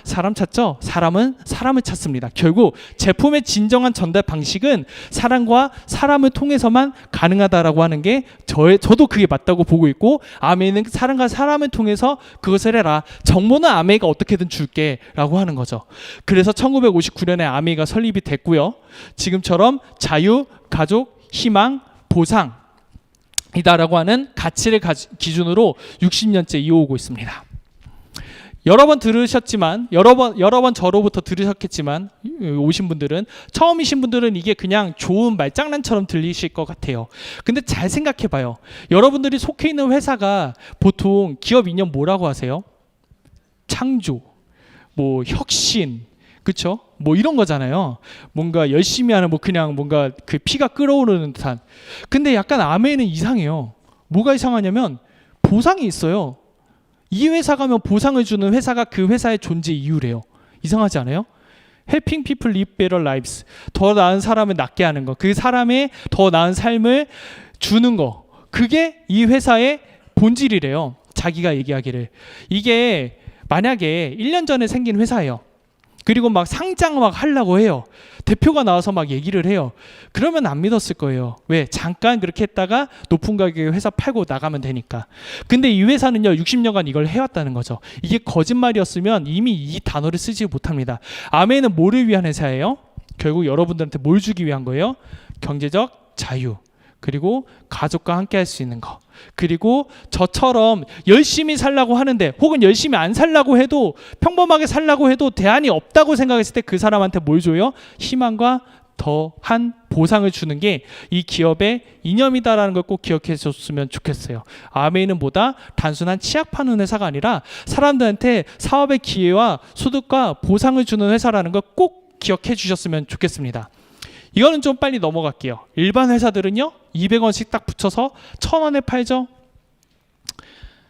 사람 찾죠? 사람은 사람을 찾습니다. 결국 제품의 진정한 전달 방식은 사람과 사람을 통해서만 가능하다라고 하는 게 저도 그게 맞다고 보고 있고 아메이는 사람과 사람을 통해서 그것을 해라. 정보는 아메이가 어떻게든 줄게 라고 하는 거죠. 그래서 1959년에 아메이가 설립이 됐고요. 지금처럼 자유, 가족, 희망, 보상 이다라고 하는 가치를 기준으로 60년째 이어오고 있습니다. 여러 번 들으셨지만 여러 번 저로부터 들으셨겠지만 오신 분들은 처음이신 분들은 이게 그냥 좋은 말장난처럼 들리실 것 같아요. 근데 잘 생각해봐요. 여러분들이 속해 있는 회사가 보통 기업 이념 뭐라고 하세요? 창조, 뭐 혁신, 그쵸? 뭐 이런 거잖아요. 뭔가 열심히 하는 뭐 그냥 뭔가 그 피가 끓어오르는 듯한. 근데 약간 아메이는 이상해요. 뭐가 이상하냐면 보상이 있어요. 이 회사 가면 보상을 주는 회사가 그 회사의 존재 이유래요. 이상하지 않아요? Helping people live better lives. 더 나은 사람을 낫게 하는 거. 그 사람의 더 나은 삶을 주는 거. 그게 이 회사의 본질이래요. 자기가 얘기하기를. 이게 만약에 1년 전에 생긴 회사예요. 그리고 막 상장 막 하려고 해요. 대표가 나와서 막 얘기를 해요. 그러면 안 믿었을 거예요. 왜? 잠깐 그렇게 했다가 높은 가격에 회사 팔고 나가면 되니까. 근데 이 회사는요 60년간 이걸 해왔다는 거죠. 이게 거짓말이었으면 이미 이 단어를 쓰지 못합니다. 아메이는 뭐를 위한 회사예요? 결국 여러분들한테 뭘 주기 위한 거예요? 경제적 자유. 그리고 가족과 함께 할 수 있는 거. 그리고 저처럼 열심히 살라고 하는데 혹은 열심히 안 살라고 해도 평범하게 살라고 해도 대안이 없다고 생각했을 때 그 사람한테 뭘 줘요? 희망과 더한 보상을 주는 게 이 기업의 이념이다라는 걸 꼭 기억해 줬으면 좋겠어요. 아메이는 보다 단순한 치약 파는 회사가 아니라 사람들한테 사업의 기회와 소득과 보상을 주는 회사라는 걸 꼭 기억해 주셨으면 좋겠습니다. 이거는 좀 빨리 넘어갈게요. 일반 회사들은요 200원씩 딱 붙여서 1000원에 팔죠.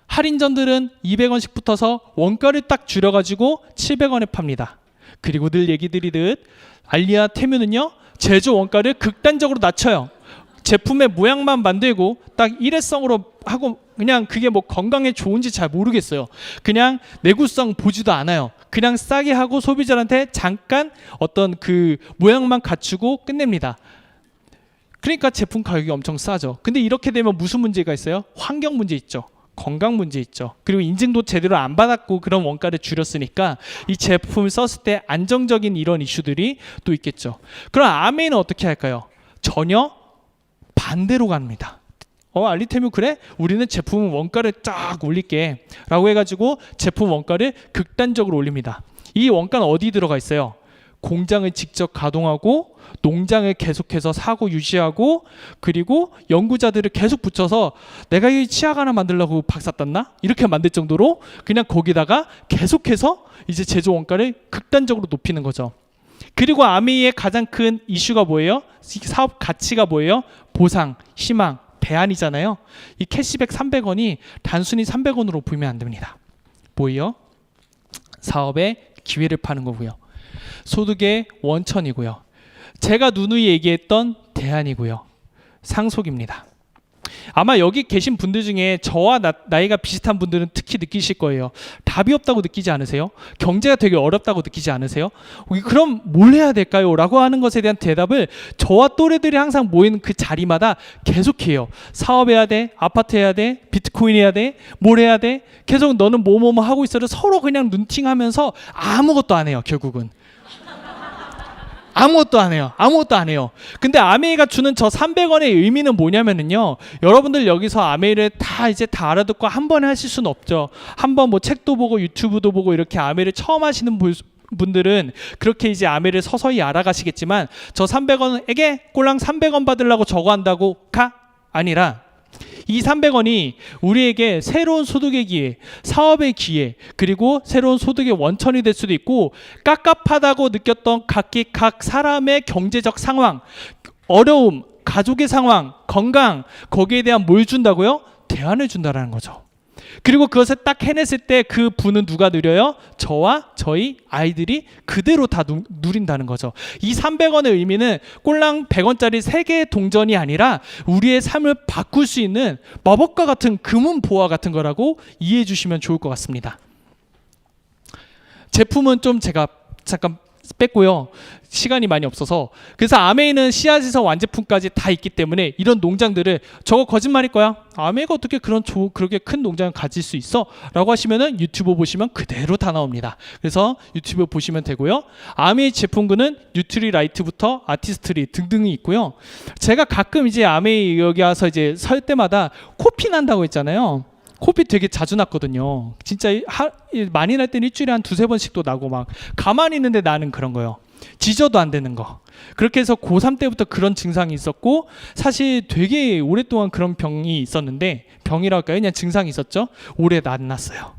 할인전들은 200원씩 붙어서 원가를 딱 줄여가지고 700원에 팝니다. 그리고 늘 얘기 드리듯 알리아 테뮤는요 제조 원가를 극단적으로 낮춰요. 제품의 모양만 만들고 딱 일회성으로 하고 그냥 그게 뭐 건강에 좋은지 잘 모르겠어요. 그냥 내구성 보지도 않아요. 그냥 싸게 하고 소비자한테 잠깐 어떤 그 모양만 갖추고 끝냅니다. 그러니까 제품 가격이 엄청 싸죠. 근데 이렇게 되면 무슨 문제가 있어요? 환경 문제 있죠. 건강 문제 있죠. 그리고 인증도 제대로 안 받았고 그런 원가를 줄였으니까 이 제품을 썼을 때 안정적인 이런 이슈들이 또 있겠죠. 그럼 아메이는 어떻게 할까요? 전혀 반대로 갑니다. 알리테뮤 그래? 우리는 제품 원가를 쫙 올릴게 라고 해가지고 제품 원가를 극단적으로 올립니다. 이 원가는 어디 들어가 있어요? 공장을 직접 가동하고 농장을 계속해서 사고 유지하고 그리고 연구자들을 계속 붙여서 내가 이 치약 하나 만들려고 박사 땄나? 이렇게 만들 정도로 그냥 거기다가 계속해서 이제 제조 원가를 극단적으로 높이는 거죠. 그리고 아메이의 가장 큰 이슈가 뭐예요? 사업 가치가 뭐예요? 보상, 희망, 대안이잖아요. 이 캐시백 300원이 단순히 300원으로 보이면 안 됩니다. 뭐예요? 사업의 기회를 파는 거고요. 소득의 원천이고요. 제가 누누이 얘기했던 대안이고요. 상속입니다. 아마 여기 계신 분들 중에 저와 나이가 비슷한 분들은 특히 느끼실 거예요. 답이 없다고 느끼지 않으세요? 경제가 되게 어렵다고 느끼지 않으세요? 그럼 뭘 해야 될까요? 라고 하는 것에 대한 대답을 저와 또래들이 항상 모이는 그 자리마다 계속해요. 사업해야 돼, 아파트 해야 돼, 비트코인 해야 돼, 뭘 해야 돼, 계속 너는 뭐뭐 하고 있어도 서로 그냥 눈팅하면서 아무것도 안 해요. 결국은 아무것도 안 해요. 아무것도 안 해요. 근데 아메이가 주는 저 300원의 의미는 뭐냐면은요. 여러분들 여기서 아메이를 다 이제 다 알아듣고 한 번에 하실 수는 없죠. 한 번 뭐 책도 보고 유튜브도 보고 이렇게 아메이를 처음 하시는 분들은 그렇게 이제 아메이를 서서히 알아가시겠지만 저 300원에게 꼴랑 300원 받으려고 저거 한다고가 아니라 이 300원이 우리에게 새로운 소득의 기회, 사업의 기회, 그리고 새로운 소득의 원천이 될 수도 있고 깝깝하다고 느꼈던 각 사람의 경제적 상황, 어려움, 가족의 상황, 건강, 거기에 대한 뭘 준다고요? 대안을 준다라는 거죠. 그리고 그것을 딱 해냈을 때 그 부는 누가 누려요? 저와 저희 아이들이 그대로 다 누린다는 거죠. 이 300원의 의미는 꼴랑 100원짜리 세계의 동전이 아니라 우리의 삶을 바꿀 수 있는 마법과 같은 금은 보화 같은 거라고 이해해 주시면 좋을 것 같습니다. 제품은 좀 제가 잠깐 뺐고요. 시간이 많이 없어서. 그래서 아메이는 씨앗에서 완제품까지 다 있기 때문에 이런 농장들을 저거 거짓말일 거야. 아메이가 어떻게 그렇게 큰 농장을 가질 수 있어? 라고 하시면은 유튜브 보시면 그대로 다 나옵니다. 그래서 유튜브 보시면 되고요. 아메이 제품군은 뉴트리라이트부터 아티스트리 등등이 있고요. 제가 가끔 이제 아메이 여기 와서 이제 설 때마다 코피 난다고 했잖아요. 코피 되게 자주 났거든요. 진짜 많이 날 때는 일주일에 한 2-3번씩도 나고 막 가만히 있는데 나는 그런 거요. 지저도 안 되는 거. 그렇게 해서 고3 때부터 그런 증상이 있었고 사실 되게 오랫동안 그런 병이 있었는데 병이라고 할까요? 그냥 증상이 있었죠. 올해 안 났어요.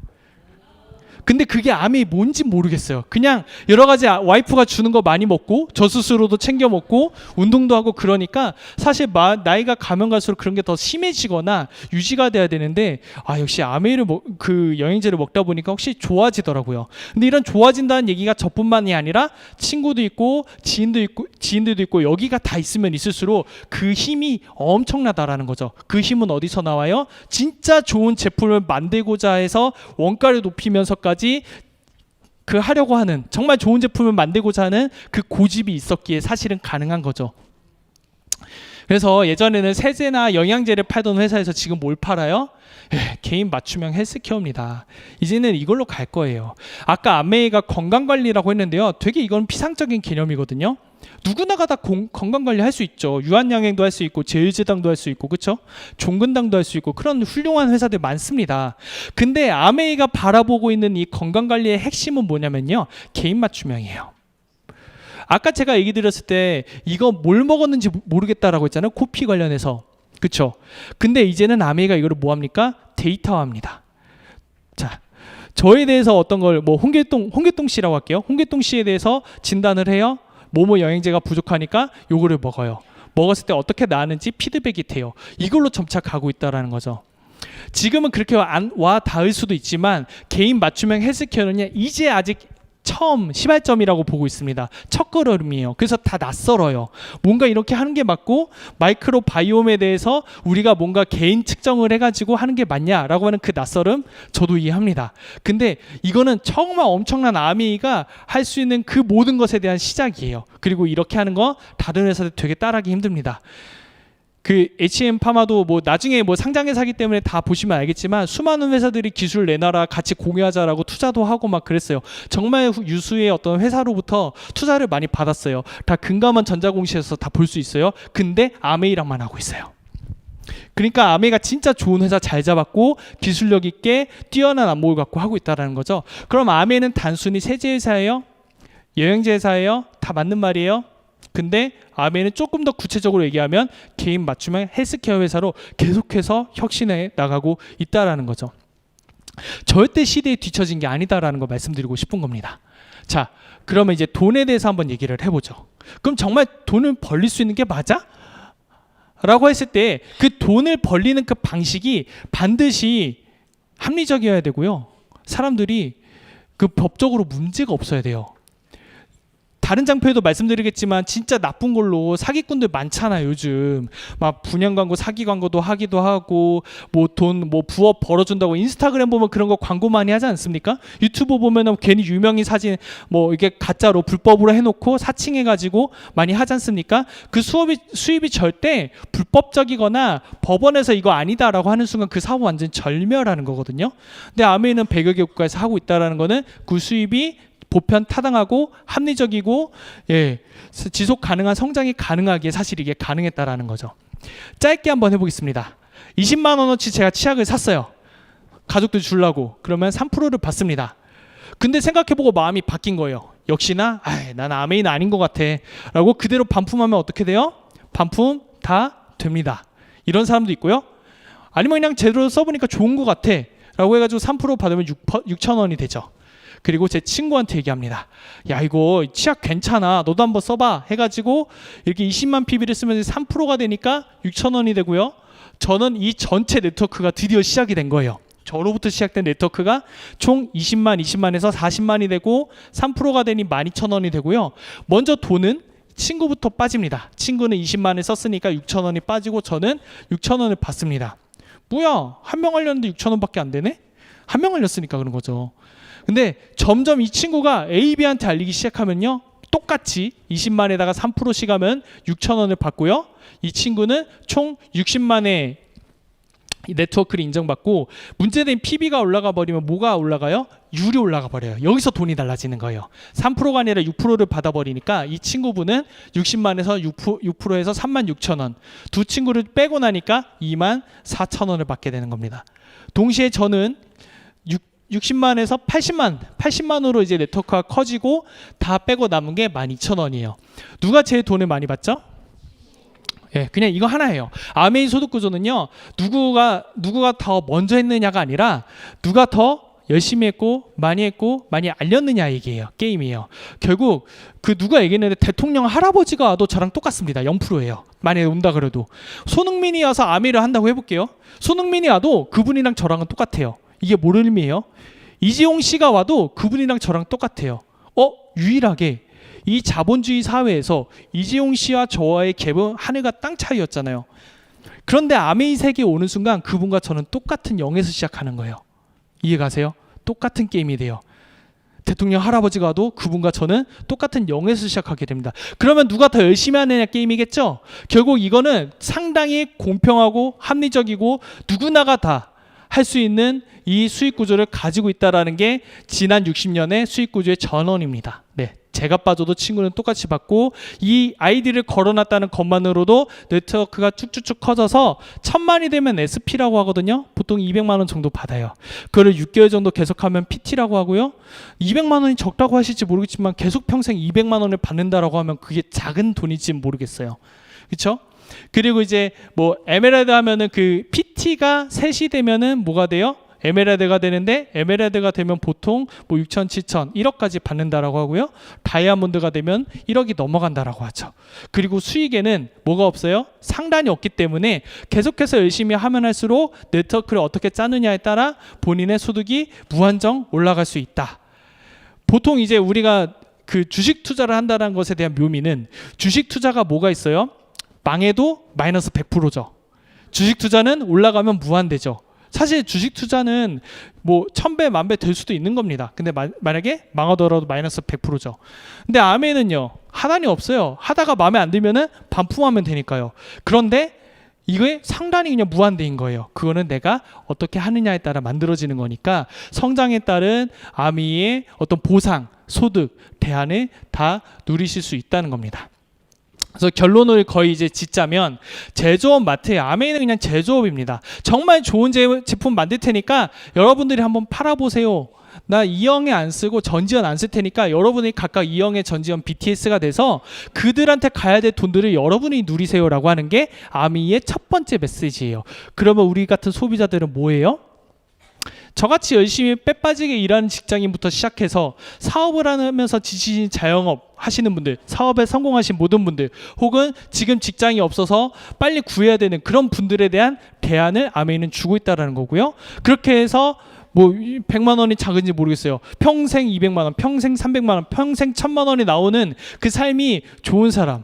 근데 그게 암이 뭔지 모르겠어요. 그냥 여러 가지 와이프가 주는 거 많이 먹고 저 스스로도 챙겨 먹고 운동도 하고 그러니까 사실 나이가 가면 갈수록 그런 게 더 심해지거나 유지가 돼야 되는데 역시 아메이를 그 영양제를 먹다 보니까 혹시 좋아지더라고요. 근데 이런 좋아진다는 얘기가 저뿐만이 아니라 친구도 있고 지인들도 있고 여기가 다 있으면 있을수록 그 힘이 엄청나다라는 거죠. 그 힘은 어디서 나와요? 진짜 좋은 제품을 만들고자 해서 원가를 높이면서까지 그 하려고 하는 정말 좋은 제품을 만들고자 하는 그 고집이 있었기에 사실은 가능한 거죠. 그래서 예전에는 세제나 영양제를 팔던 회사에서 지금 뭘 팔아요? 개인 맞춤형 헬스케어입니다. 이제는 이걸로 갈 거예요. 아까 아메이가 건강관리라고 했는데요. 되게 이건 피상적인 개념이거든요. 누구나가 다 건강관리 할 수 있죠. 유한양행도 할 수 있고 제일제당도 할 수 있고 그렇죠? 종근당도 할 수 있고 그런 훌륭한 회사들 많습니다. 근데 아메이가 바라보고 있는 이 건강관리의 핵심은 뭐냐면요. 개인 맞춤형이에요. 아까 제가 얘기 드렸을 때 이거 뭘 먹었는지 모르겠다라고 했잖아요. 코피 관련해서. 그렇죠? 근데 이제는 아메이가 이거를 뭐합니까? 데이터화합니다. 자, 저에 대해서 어떤 걸 뭐 홍길동 씨라고 할게요. 홍길동 씨에 대해서 진단을 해요. 뭐뭐 영양제가 부족하니까 요거를 먹어요. 먹었을 때 어떻게 나았는지 피드백이 돼요. 이걸로 점차 가고 있다라는 거죠. 지금은 그렇게 와 닿을 수도 있지만 개인 맞춤형 헬스케어는 이제 아직 처음 시발점이라고 보고 있습니다. 첫걸음이에요. 그래서 다 낯설어요. 뭔가 이렇게 하는 게 맞고 마이크로 바이옴에 대해서 우리가 뭔가 개인 측정을 해가지고 하는 게 맞냐라고 하는 그 낯설음 저도 이해합니다. 근데 이거는 정말 엄청난 아메이가 할 수 있는 그 모든 것에 대한 시작이에요. 그리고 이렇게 하는 거 다른 회사들 되게 따라하기 힘듭니다. 그 HM파마도 뭐 나중에 뭐 상장회사 하기 때문에 다 보시면 알겠지만 수많은 회사들이 기술 내놔라 같이 공유하자라고 투자도 하고 막 그랬어요. 정말 유수의 어떤 회사로부터 투자를 많이 받았어요. 다 금감원 전자공시에서 다 볼 수 있어요. 근데 아메이랑만 하고 있어요. 그러니까 아메이가 진짜 좋은 회사 잘 잡았고 기술력 있게 뛰어난 안목을 갖고 하고 있다는 거죠. 그럼 아메이는 단순히 세제 회사예요? 영양제 회사예요? 다 맞는 말이에요? 근데 아메이는 조금 더 구체적으로 얘기하면 개인 맞춤형 헬스케어 회사로 계속해서 혁신해 나가고 있다라는 거죠. 절대 시대에 뒤처진 게 아니다라는 걸 말씀드리고 싶은 겁니다. 자, 그러면 이제 돈에 대해서 한번 얘기를 해보죠. 그럼 정말 돈을 벌릴 수 있는 게 맞아? 라고 했을 때 그 돈을 벌리는 그 방식이 반드시 합리적이어야 되고요. 사람들이 그 법적으로 문제가 없어야 돼요. 다른 장표에도 말씀드리겠지만 진짜 나쁜 걸로 사기꾼들 많잖아요. 요즘 막 분양 광고, 사기 광고도 하기도 하고 뭐 돈 뭐 부업 벌어준다고 인스타그램 보면 그런 거 광고 많이 하지 않습니까? 유튜브 보면은 괜히 유명인 사진 뭐 이게 가짜로 불법으로 해놓고 사칭해가지고 많이 하지 않습니까? 그 수입이 절대 불법적이거나 법원에서 이거 아니다라고 하는 순간 그 사업 완전 절멸하는 거거든요. 근데 아메이는 100여 개 국가에서 하고 있다라는 거는 그 수입이 보편 타당하고 합리적이고 지속 가능한 성장이 가능하기에 사실 이게 가능했다라는 거죠. 짧게 한번 해보겠습니다. 20만 원어치 제가 치약을 샀어요. 가족들 주려고. 그러면 3%를 받습니다. 근데 생각해보고 마음이 바뀐 거예요. 역시나 난 아메이는 아닌 것 같아 라고 그대로 반품하면 어떻게 돼요? 반품 다 됩니다. 이런 사람도 있고요. 아니면 그냥 제대로 써보니까 좋은 것 같아 라고 해가지고 3% 받으면 6,000원이 되죠. 그리고 제 친구한테 얘기합니다. 야, 이거 치약 괜찮아, 너도 한번 써봐 해가지고 이렇게 20만 PB를 쓰면 3%가 되니까 6,000원이 되고요. 저는 이 전체 네트워크가 드디어 시작이 된 거예요. 저로부터 시작된 네트워크가 총 20만에서 40만이 되고 3%가 되니 12,000원이 되고요. 먼저 돈은 친구부터 빠집니다. 친구는 20만을 썼으니까 6,000원이 빠지고 저는 6,000원을 받습니다. 뭐야, 한 명 알렸는데 6,000원밖에 안 되네? 한 명 알렸으니까 그런 거죠. 근데 점점 이 친구가 A, B한테 알리기 시작하면요, 똑같이 20만에다가 3%씩 하면 6,000원을 받고요. 이 친구는 총 60만의 네트워크를 인정받고, 문제된 PB가 올라가 버리면 뭐가 올라가요? 율이 올라가 버려요. 여기서 돈이 달라지는 거예요. 3%가 아니라 6%를 받아버리니까 이 친구분은 60만에서 6%에서 36,000원, 두 친구를 빼고 나니까 24,000원을 받게 되는 겁니다. 동시에 저는 60만에서 80만으로 이제 네트워크가 커지고 다 빼고 남은 게 12,000원이에요. 누가 제일 돈을 많이 받죠? 그냥 이거 하나예요. 아메이 소득 구조는요, 누구가 더 먼저 했느냐가 아니라 누가 더 열심히 했고 많이 알렸느냐 얘기예요. 게임이에요. 결국 그 누가 얘기했는데 대통령 할아버지가 와도 저랑 똑같습니다. 0%예요. 만약에 온다 그래도. 손흥민이 와서 아메이를 한다고 해볼게요. 손흥민이 와도 그분이랑 저랑은 똑같아요. 이게 뭘 의미해요? 이재용 씨가 와도 그분이랑 저랑 똑같아요. 유일하게 이 자본주의 사회에서 이재용 씨와 저와의 갭은 하늘과 땅 차이였잖아요. 그런데 아메이 세계에 오는 순간 그분과 저는 똑같은 0에서 시작하는 거예요. 이해가세요? 똑같은 게임이 돼요. 대통령 할아버지가 와도 그분과 저는 똑같은 0에서 시작하게 됩니다. 그러면 누가 더 열심히 하느냐 게임이겠죠? 결국 이거는 상당히 공평하고 합리적이고 누구나가 다 할 수 있는 이 수익 구조를 가지고 있다는 게 지난 60년의 수익 구조의 전원입니다. 제가 빠져도 친구는 똑같이 받고, 이 아이디를 걸어놨다는 것만으로도 네트워크가 쭉쭉쭉 커져서 1,000만이 되면 SP라고 하거든요. 보통 200만 원 정도 받아요. 그거를 6개월 정도 계속하면 PT라고 하고요. 200만 원이 적다고 하실지 모르겠지만 계속 평생 200만 원을 받는다라고 하면 그게 작은 돈일지 모르겠어요. 그렇죠? 그리고 이제 뭐 에메랄드 하면은 그 PT가 3이 되면은 뭐가 돼요? 에메랄드가 되는데, 에메랄드가 되면 보통 뭐 6천, 7천, 1억까지 받는다라고 하고요. 다이아몬드가 되면 1억이 넘어간다라고 하죠. 그리고 수익에는 뭐가 없어요? 상단이 없기 때문에 계속해서 열심히 하면 할수록 네트워크를 어떻게 짜느냐에 따라 본인의 소득이 무한정 올라갈 수 있다. 보통 이제 우리가 그 주식 투자를 한다는 것에 대한 묘미는, 주식 투자가 뭐가 있어요? 망해도 마이너스 100%죠. 주식 투자는 올라가면 무한대죠. 사실 주식 투자는 뭐 1000배, 10,000배 될 수도 있는 겁니다. 근데 만약에 망하더라도 마이너스 100%죠. 근데 아메이는요, 하단이 없어요. 하다가 마음에 안 들면은 반품하면 되니까요. 그런데 이게 상단이 그냥 무한대인 거예요. 그거는 내가 어떻게 하느냐에 따라 만들어지는 거니까 성장에 따른 아메이의 어떤 보상, 소득, 대안을 다 누리실 수 있다는 겁니다. 그래서 결론을 거의 이제 짓자면, 제조업 마트에 아메이는 그냥 제조업입니다. 정말 좋은 제품 만들 테니까 여러분들이 한번 팔아보세요. 나 이영애 안 쓰고 전지현 안 쓸 테니까 여러분이 각각 이영애, 전지현, BTS가 돼서 그들한테 가야 될 돈들을 여러분이 누리세요라고 하는 게 아메이의 첫 번째 메시지예요. 그러면 우리 같은 소비자들은 뭐예요? 저같이 열심히 빼빠지게 일하는 직장인부터 시작해서 사업을 하면서 지치신 자영업 하시는 분들, 사업에 성공하신 모든 분들, 혹은 지금 직장이 없어서 빨리 구해야 되는 그런 분들에 대한 대안을 아메이는 주고 있다는 거고요. 그렇게 해서 뭐 100만 원이 작은지 모르겠어요. 평생 200만 원, 평생 300만 원, 평생 1000만 원이 나오는 그 삶이 좋은 사람,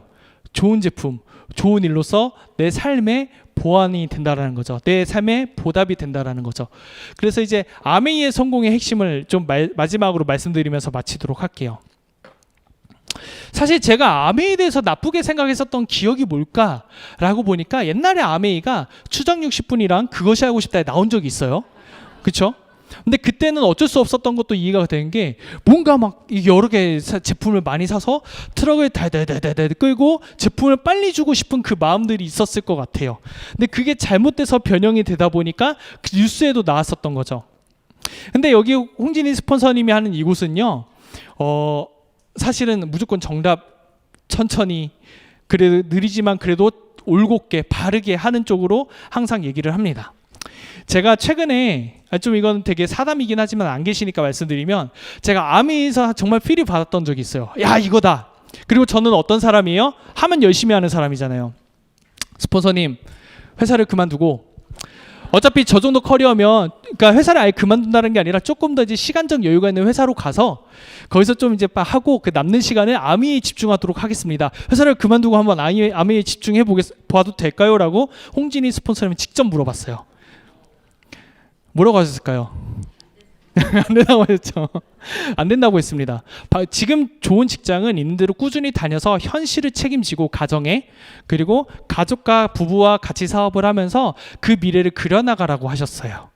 좋은 제품, 좋은 일로서 내 삶의 보완이 된다라는 거죠. 내 삶의 보답이 된다라는 거죠. 그래서 이제 아메이의 성공의 핵심을 좀 마지막으로 말씀드리면서 마치도록 할게요. 사실 제가 아메이에 대해서 나쁘게 생각했었던 기억이 뭘까라고 보니까 옛날에 아메이가 추정 60분이랑 그것이 알고 싶다에 나온 적이 있어요. 그렇죠? 근데 그때는 어쩔 수 없었던 것도 이해가 되는 게 뭔가 막 여러 개 제품을 많이 사서 트럭을 달달달달 끌고 제품을 빨리 주고 싶은 그 마음들이 있었을 것 같아요. 근데 그게 잘못돼서 변형이 되다 보니까 그 뉴스에도 나왔었던 거죠. 근데 여기 홍진희 스폰서님이 하는 이곳은요, 사실은 무조건 정답, 천천히, 그래도 느리지만 그래도 올곧게 바르게 하는 쪽으로 항상 얘기를 합니다. 제가 최근에 좀 이건 되게 사담이긴 하지만 안 계시니까 말씀드리면, 제가 아미에서 정말 필이 받았던 적이 있어요. 야, 이거다. 그리고 저는 어떤 사람이에요? 하면 열심히 하는 사람이잖아요. 스폰서님, 회사를 그만두고 어차피 저 정도 커리어면, 그러니까 회사를 아예 그만둔다는 게 아니라 조금 더 이제 시간적 여유가 있는 회사로 가서 거기서 좀 이제 하고 그 남는 시간을 아미에 집중하도록 하겠습니다. 회사를 그만두고 한번 아미에 집중해 봐도 될까요? 라고 홍진희 스폰서님이 직접 물어봤어요. 뭐라고 하셨을까요? 안 된다고 하셨죠. 안 된다고 했습니다. 지금 좋은 직장은 있는 대로 꾸준히 다녀서 현실을 책임지고 가정에, 그리고 가족과 부부와 같이 사업을 하면서 그 미래를 그려나가라고 하셨어요.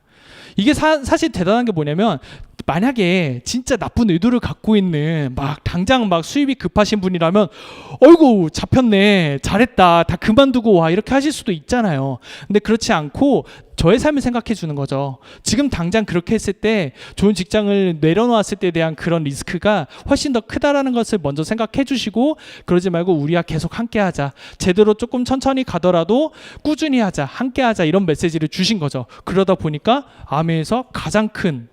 이게 사실 대단한 게 뭐냐면, 만약에 진짜 나쁜 의도를 갖고 있는 막 당장 막 수입이 급하신 분이라면 어이구 잡혔네, 잘했다, 다 그만두고 와, 이렇게 하실 수도 있잖아요. 근데 그렇지 않고 저의 삶을 생각해 주는 거죠. 지금 당장 그렇게 했을 때, 좋은 직장을 내려놓았을 때에 대한 그런 리스크가 훨씬 더 크다라는 것을 먼저 생각해 주시고, 그러지 말고 우리와 계속 함께 하자, 제대로 조금 천천히 가더라도 꾸준히 하자, 함께 하자, 이런 메시지를 주신 거죠. 그러다 보니까 아메에서 가장 큰,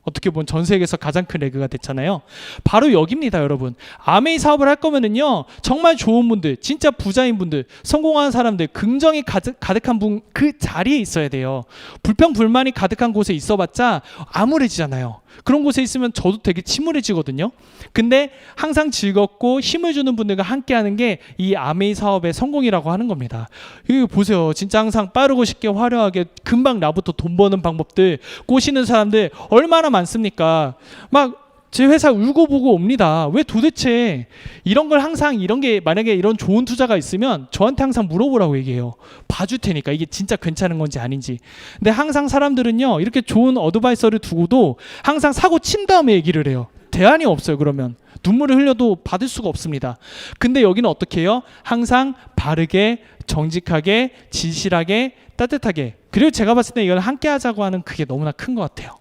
어떻게 보면 전 세계에서 가장 큰 레그가 됐잖아요. 바로 여기입니다, 여러분. 아메이 사업을 할 거면은요, 정말 좋은 분들, 진짜 부자인 분들, 성공한 사람들, 긍정이 가득한 분, 그 자리에 있어야 돼요. 불평 불만이 가득한 곳에 있어봤자 암울해지잖아요. 그런 곳에 있으면 저도 되게 침울해지거든요. 근데 항상 즐겁고 힘을 주는 분들과 함께하는 게 이 아메이 사업의 성공이라고 하는 겁니다. 이거 보세요. 진짜 항상 빠르고 쉽게 화려하게 금방 나부터 돈 버는 방법들 꼬시는 사람들 얼마나 많습니까? 막 제 회사 울고 보고 옵니다. 왜 도대체 이런 걸 항상, 이런 게 만약에 이런 좋은 투자가 있으면 저한테 항상 물어보라고 얘기해요. 봐줄 테니까 이게 진짜 괜찮은 건지 아닌지. 근데 항상 사람들은요, 이렇게 좋은 어드바이서를 두고도 항상 사고 친 다음에 얘기를 해요. 대안이 없어요. 그러면 눈물을 흘려도 받을 수가 없습니다. 근데 여기는 어떻게 해요? 항상 바르게, 정직하게, 진실하게, 따뜻하게. 그리고 제가 봤을 때 이걸 함께 하자고 하는 그게 너무나 큰 것 같아요.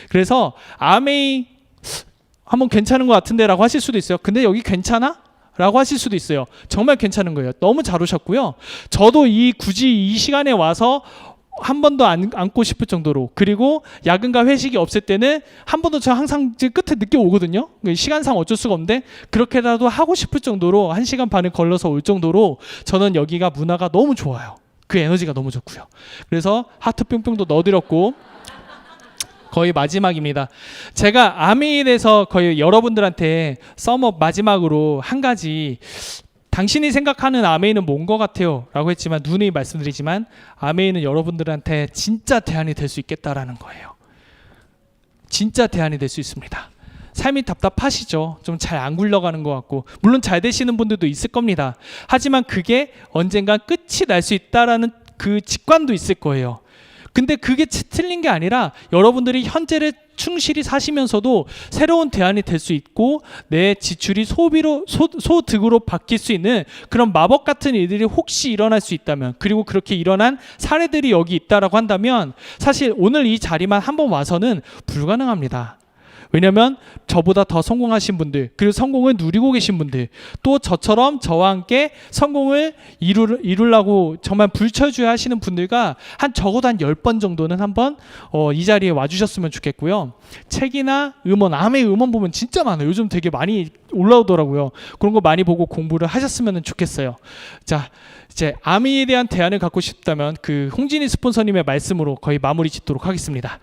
그래서 아메이 한번 괜찮은 것 같은데 라고 하실 수도 있어요. 근데 여기 괜찮아? 라고 하실 수도 있어요. 정말 괜찮은 거예요. 너무 잘 오셨고요. 저도 굳이 이 시간에 와서 한 번도 앉고 싶을 정도로, 그리고 야근과 회식이 없을 때는 한 번도 저 항상 끝에 늦게 오거든요. 시간상 어쩔 수가 없는데 그렇게라도 하고 싶을 정도로 1시간 반을 걸러서 올 정도로 저는 여기가 문화가 너무 좋아요. 그 에너지가 너무 좋고요. 그래서 하트 뿅뿅도 넣어드렸고, 거의 마지막입니다. 제가 아메이에 대해서 거의 여러분들한테 썸업 마지막으로 한 가지, 당신이 생각하는 아메이는 뭔 것 같아요? 라고 했지만, 누누이 말씀드리지만 아메이는 여러분들한테 진짜 대안이 될 수 있겠다라는 거예요. 진짜 대안이 될 수 있습니다. 삶이 답답하시죠? 좀 잘 안 굴러가는 것 같고, 물론 잘 되시는 분들도 있을 겁니다. 하지만 그게 언젠가 끝이 날 수 있다라는 그 직관도 있을 거예요. 근데 그게 틀린 게 아니라 여러분들이 현재를 충실히 사시면서도 새로운 대안이 될 수 있고, 내 지출이 소득으로 바뀔 수 있는 그런 마법 같은 일들이 혹시 일어날 수 있다면, 그리고 그렇게 일어난 사례들이 여기 있다라고 한다면, 사실 오늘 이 자리만 한번 와서는 불가능합니다. 왜냐하면 저보다 더 성공하신 분들, 그리고 성공을 누리고 계신 분들, 또 저처럼 저와 함께 성공을 이루려고 정말 불철주야 하시는 분들과 적어도 한 10번 정도는 한번 이 자리에 와주셨으면 좋겠고요. 책이나 음원, 아메이 음원 보면 진짜 많아요. 요즘 되게 많이 올라오더라고요. 그런 거 많이 보고 공부를 하셨으면 좋겠어요. 자, 이제 아메이에 대한 대안을 갖고 싶다면 그 홍진희 스폰서님의 말씀으로 거의 마무리 짓도록 하겠습니다.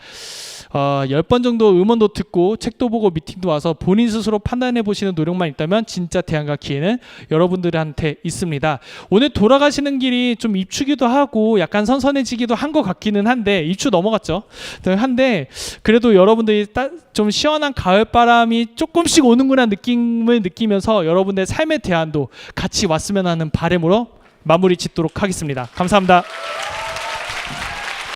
10번 정도 음원도 듣고 책도 보고 미팅도 와서 본인 스스로 판단해 보시는 노력만 있다면 진짜 대안과 기회는 여러분들한테 있습니다. 오늘 돌아가시는 길이 좀 입추기도 하고 약간 선선해지기도 한 것 같기는 한데, 입추 넘어갔죠. 한데 그래도 여러분들이 좀 시원한 가을바람이 조금씩 오는구나 느낌을 느끼면서 여러분들의 삶의 대안도 같이 왔으면 하는 바람으로 마무리 짓도록 하겠습니다. 감사합니다.